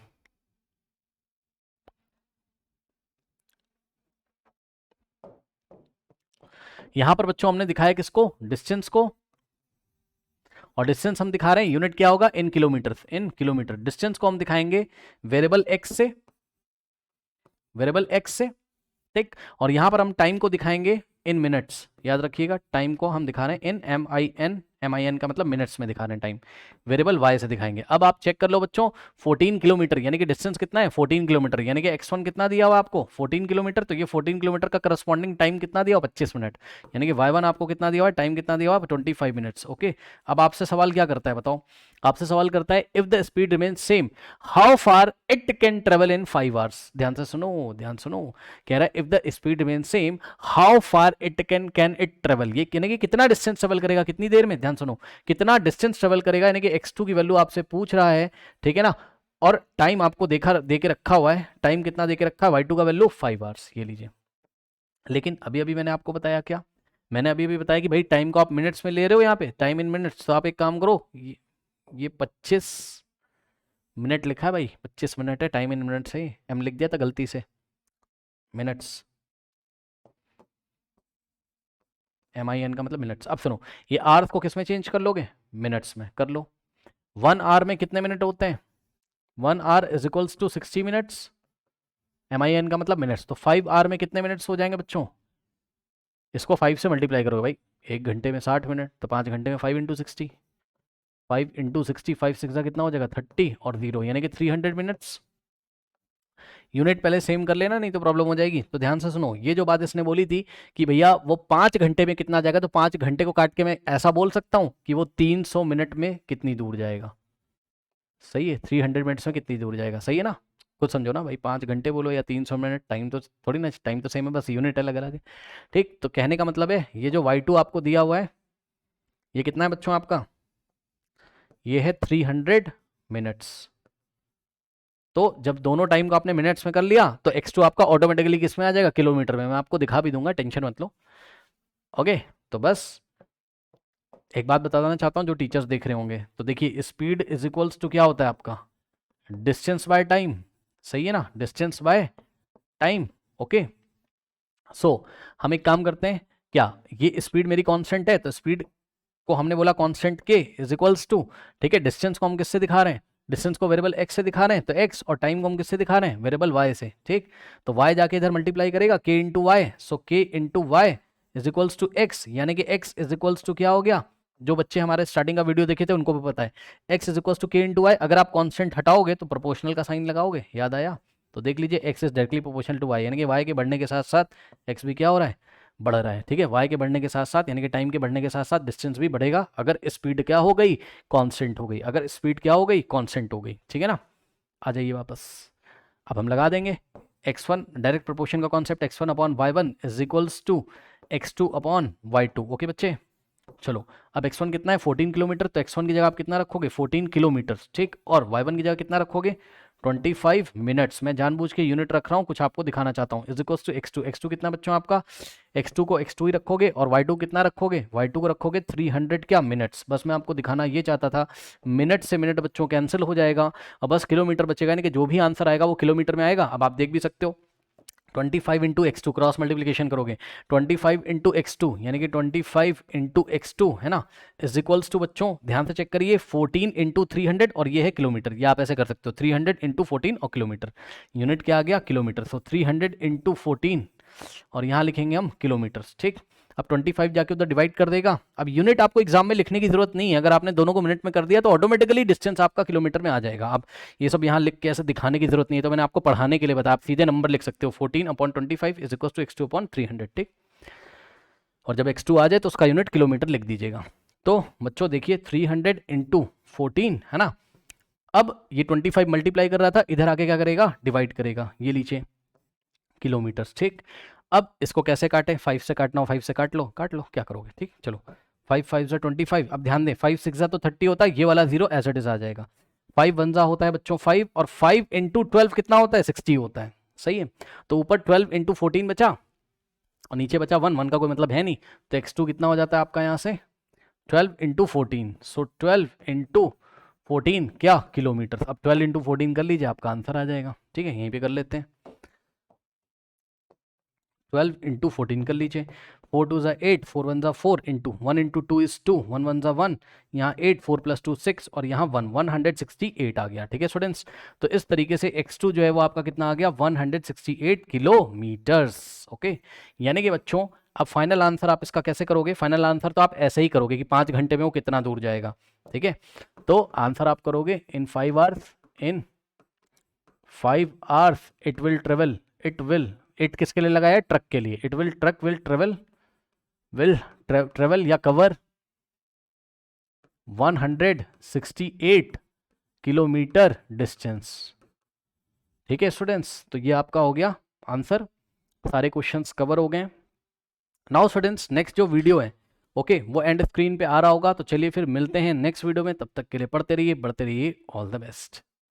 यहां पर बच्चों हमने दिखाया किसको, डिस्टेंस को, और डिस्टेंस हम दिखा रहे हैं यूनिट क्या होगा, इन किलोमीटर, इन किलोमीटर। डिस्टेंस को हम दिखाएंगे वेरिएबल एक्स से, वेरिएबल एक्स से। ठीक, और यहां पर हम टाइम को दिखाएंगे इन मिनट्स, याद रखिएगा टाइम को हम दिखा रहे हैं इन MIN का मतलब मिनट्स में दिखा रहे हैं टाइम, वेरिएबल वाई से दिखाएंगे। अब आप चेक कर लो बच्चों, 14 किलोमीटर यानी कि डिस्टेंस कितना है, 14 किलोमीटर, यानी कि x1 कितना दिया हुआ आपको, 14 किलोमीटर, तो ये 14 किलोमीटर का करस्पॉन्डिंग टाइम कितना दिया हुआ, 25 मिनट, यानी कि y1 आपको कितना दिया हुआ है, टाइम कितना दिया हुआ है, 25 मिनट्स। ओके, अब आपसे सवाल क्या करता है बताओ, आपसे सवाल करता है if the speed remain same how far it can travel in 5 hours. ध्यान से सुनो, ध्यान सुनो, कह रहा है if the speed remain same how far it can it travel, ये यानी कि कितना डिस्टेंस ट्रेवल करेगा, कितनी देर में, ध्यान सुनो, कितना डिस्टेंस ट्रेवल करेगा, यानी कि x2 की वैल्यू आपसे पूछ रहा है। ठीक है ना, और टाइम आपको दे के रखा हुआ है, टाइम कितना दे के रखा है, y2 का वैल्यू 5 आवर्स, ये लीजिए। लेकिन अभी अभी मैंने आपको बताया क्या, मैंने अभी अभी बताया कि भाई टाइम को आप मिनट्स में ले रहे हो, यहाँ पे टाइम इन मिनट्स, तो आप एक काम करो, ये 25 मिनट लिखा है भाई, 25 मिनट है, टाइम इन मिनट्स है, एम लिख दिया था गलती से, मिनट्स, MIN का मतलब मिनट्स। अब सुनो, ये आवर्स को किस में चेंज कर लोगे, मिनट्स में कर लो। 1 आवर में कितने मिनट होते हैं, 1 hour is equals to 60 minutes, MIN का मतलब मिनट्स, तो 5 आवर में कितने मिनट्स हो जाएंगे बच्चों, इसको 5 से मल्टीप्लाई करोगे भाई, एक घंटे में 60 मिनट, तो 5 घंटे में 5 इंटू 60, 5 इंटू 60, 5 6 कितना हो जाएगा 30 और 0 यानी कि 300 मिनट्स। यूनिट पहले सेम कर लेना, नहीं तो प्रॉब्लम हो जाएगी। तो ध्यान से सुनो, ये जो बात इसने बोली थी कि भैया वो 5 घंटे में कितना जाएगा, तो 5 घंटे को काट के मैं ऐसा बोल सकता हूँ कि वो 300 मिनट में कितनी दूर जाएगा। सही है, 300 मिनट्स में कितनी दूर जाएगा, सही है ना, कुछ समझो ना भाई, 5 घंटे बोलो या 300 मिनट, टाइम तो थोड़ी ना, टाइम तो सेम है, बस यूनिट अलग अलग है। ठीक, तो कहने का मतलब है ये जो y2 आपको दिया हुआ है, ये कितना है बच्चों आपका, ये है 300 मिनट्स। तो जब दोनों टाइम को आपने मिनट्स में कर लिया, तो x2 आपका ऑटोमेटिकली किस में आ जाएगा, किलोमीटर में। मैं आपको दिखा भी दूंगा, टेंशन मत लो। ओके, तो बस एक बात बताना चाहता हूँ जो टीचर्स देख रहे होंगे, तो देखिए स्पीड इज इक्वल्स टू क्या होता है आपका, डिस्टेंस बाय टाइम, सही है ना, डिस्टेंस बाय टाइम। ओके, सो हम एक काम करते हैं, क्या ये स्पीड मेरी कांस्टेंट है, तो स्पीड को हमने बोला कांस्टेंट के इज इक्वल्स टू, ठीक है, डिस्टेंस को हम किससे दिखा रहे हैं, डिस्टेंस को वेरिएबल x से दिखा रहे हैं, तो x, और टाइम को हम किससे दिखा रहे हैं, वेरिएबल y से। ठीक, तो y जाके इधर मल्टीप्लाई करेगा k into y, so k into y is equals to x, यानी कि x इज इक्वल्स टू क्या हो गया, जो बच्चे हमारे स्टार्टिंग का वीडियो देखे थे उनको भी पता है, x is equals to k into y. अगर आप कांस्टेंट हटाओगे तो प्रोपोर्शनल का साइन लगाओगे, याद आया, तो देख लीजिए x is directly proportional to y, यानी कि y के बढ़ने के साथ साथ x भी क्या हो रहा है, बढ़ रहा है। ठीक है, y के बढ़ने के साथ साथ यानी कि टाइम के बढ़ने के साथ साथ डिस्टेंस भी बढ़ेगा, अगर स्पीड क्या हो गई, कांस्टेंट हो गई, अगर स्पीड क्या हो गई, कांस्टेंट हो गई। ठीक है ना, आ जाइए वापस, अब हम लगा देंगे x1, डायरेक्ट प्रोपोर्शन का concept, x1 upon y1 is equals to x2 upon y2। Okay बच्चे, चलो अब x1 कितना है 14 किलोमीटर, तो x1 की जगह आप कितना रखोगे 14 किलोमीटर, ठीक, और y1 की जगह कितना रखोगे 25 मिनट्स। मैं जानबूझ के यूनिट रख रहा हूँ, कुछ आपको दिखाना चाहता हूँ। Is equals to x2, x2 कितना बच्चों आपका, x2 को x2 ही रखोगे, और y2 कितना रखोगे, y2 को रखोगे 300 क्या मिनट्स। बस मैं आपको दिखाना ये चाहता था, मिनट से मिनट बच्चों कैंसिल हो जाएगा और बस किलोमीटर बचेगा, यानी कि जो भी आंसर आएगा वो किलोमीटर में आएगा। अब आप देख भी सकते हो 25 इंटू x2 क्रॉस मल्टीप्लीकेशन करोगे, 25 इंटू x2 यानी कि 25 इंटू x2 है ना, इज इक्वल्स टू बच्चों ध्यान से चेक करिए 14 इंटू 300, और ये है किलोमीटर, ये आप ऐसे कर सकते हो 300 इंटू 14 और किलोमीटर, यूनिट क्या आ गया किलोमीटर, सो 300 इंटू 14 और यहाँ लिखेंगे हम किलोमीटर। ठीक, अब 25 जाके उधर डिवाइड कर देगा। अब यूनिट आपको एग्जाम में लिखने की जरूरत नहीं है, अगर आपने दोनों को मिनट में कर दिया तो ऑटोमेटिकली डिस्टेंस आपका किलोमीटर में आ जाएगा। अब ये सब यहाँ लिख के ऐसे दिखाने की जरूरत नहीं है, तो मैंने आपको पढ़ाने के लिए बताया, आप सीधे नंबर लिख सकते हो 14 upon 25 is equal to x2 upon 300। ठीक, और जब x2 आ जाए तो उसका यूनिट किलोमीटर लिख दीजिएगा। तो बच्चों देखिए 300 इंटू 14 है ना, अब ये 25 मल्टीप्लाई कर रहा था, इधर आके क्या करेगा डिवाइड करेगा, ये लीजिए किलोमीटर। ठीक, अब इसको कैसे काटे, 5 से काटना हो 5 से काट लो क्या करोगे। ठीक, चलो 5 5 से 25। अब ध्यान दें 5 6 तो 30 होता है, ये वाला 0 एज इट इज आ जाएगा। 5 1 होता है बच्चों 5, और 5 इंटू 12 कितना होता है, 60 होता है। सही है, तो ऊपर 12 इंटू 14 बचा और नीचे बचा 1, 1 का कोई मतलब है नहीं, तो x2 कितना हो जाता है आपका यहाँ से 12 इंटू 14। सो 12 इंटू 14 क्या, किलोमीटर। अब 12 इंटू 14 कर लीजिए, आपका आंसर आ जाएगा। ठीक है, यहीं पे कर लेते हैं, 12 इंटू 14 कर लीजिए। 4 2 ज़ा 8, 4 1 ज़ा 4 इंटू 1 इंटू 2 इज 2, 1 1 ज़ा 1, यहाँ 8, 4 प्लस 2 6, और यहाँ 1 168 आ गया। ठीक है स्टूडेंट्स, तो इस तरीके से x2 जो है वो आपका कितना आ गया, 168 किलोमीटर्स। ओके, यानी कि बच्चों अब फाइनल आंसर आप इसका कैसे करोगे, फाइनल आंसर तो आप ऐसे ही करोगे कि 5 घंटे में वो कितना दूर जाएगा। ठीक है, तो आंसर आप करोगे इन 5 hours, in 5 hours it will travel, it किसके लिए लगाया है, ट्रक के लिए। It will truck will travel या कवर 168 किलोमीटर डिस्टेंस। ठीक है स्टूडेंट्स, तो ये आपका हो गया आंसर, सारे क्वेश्चंस कवर हो गए। नाउ स्टूडेंट्स नेक्स्ट जो वीडियो है ओके वो एंड स्क्रीन पे आ रहा होगा, तो चलिए फिर मिलते हैं नेक्स्ट वीडियो में। तब तक के लिए पढ़ते रहिए, बढ़ते रहिए, ऑल द बेस्ट।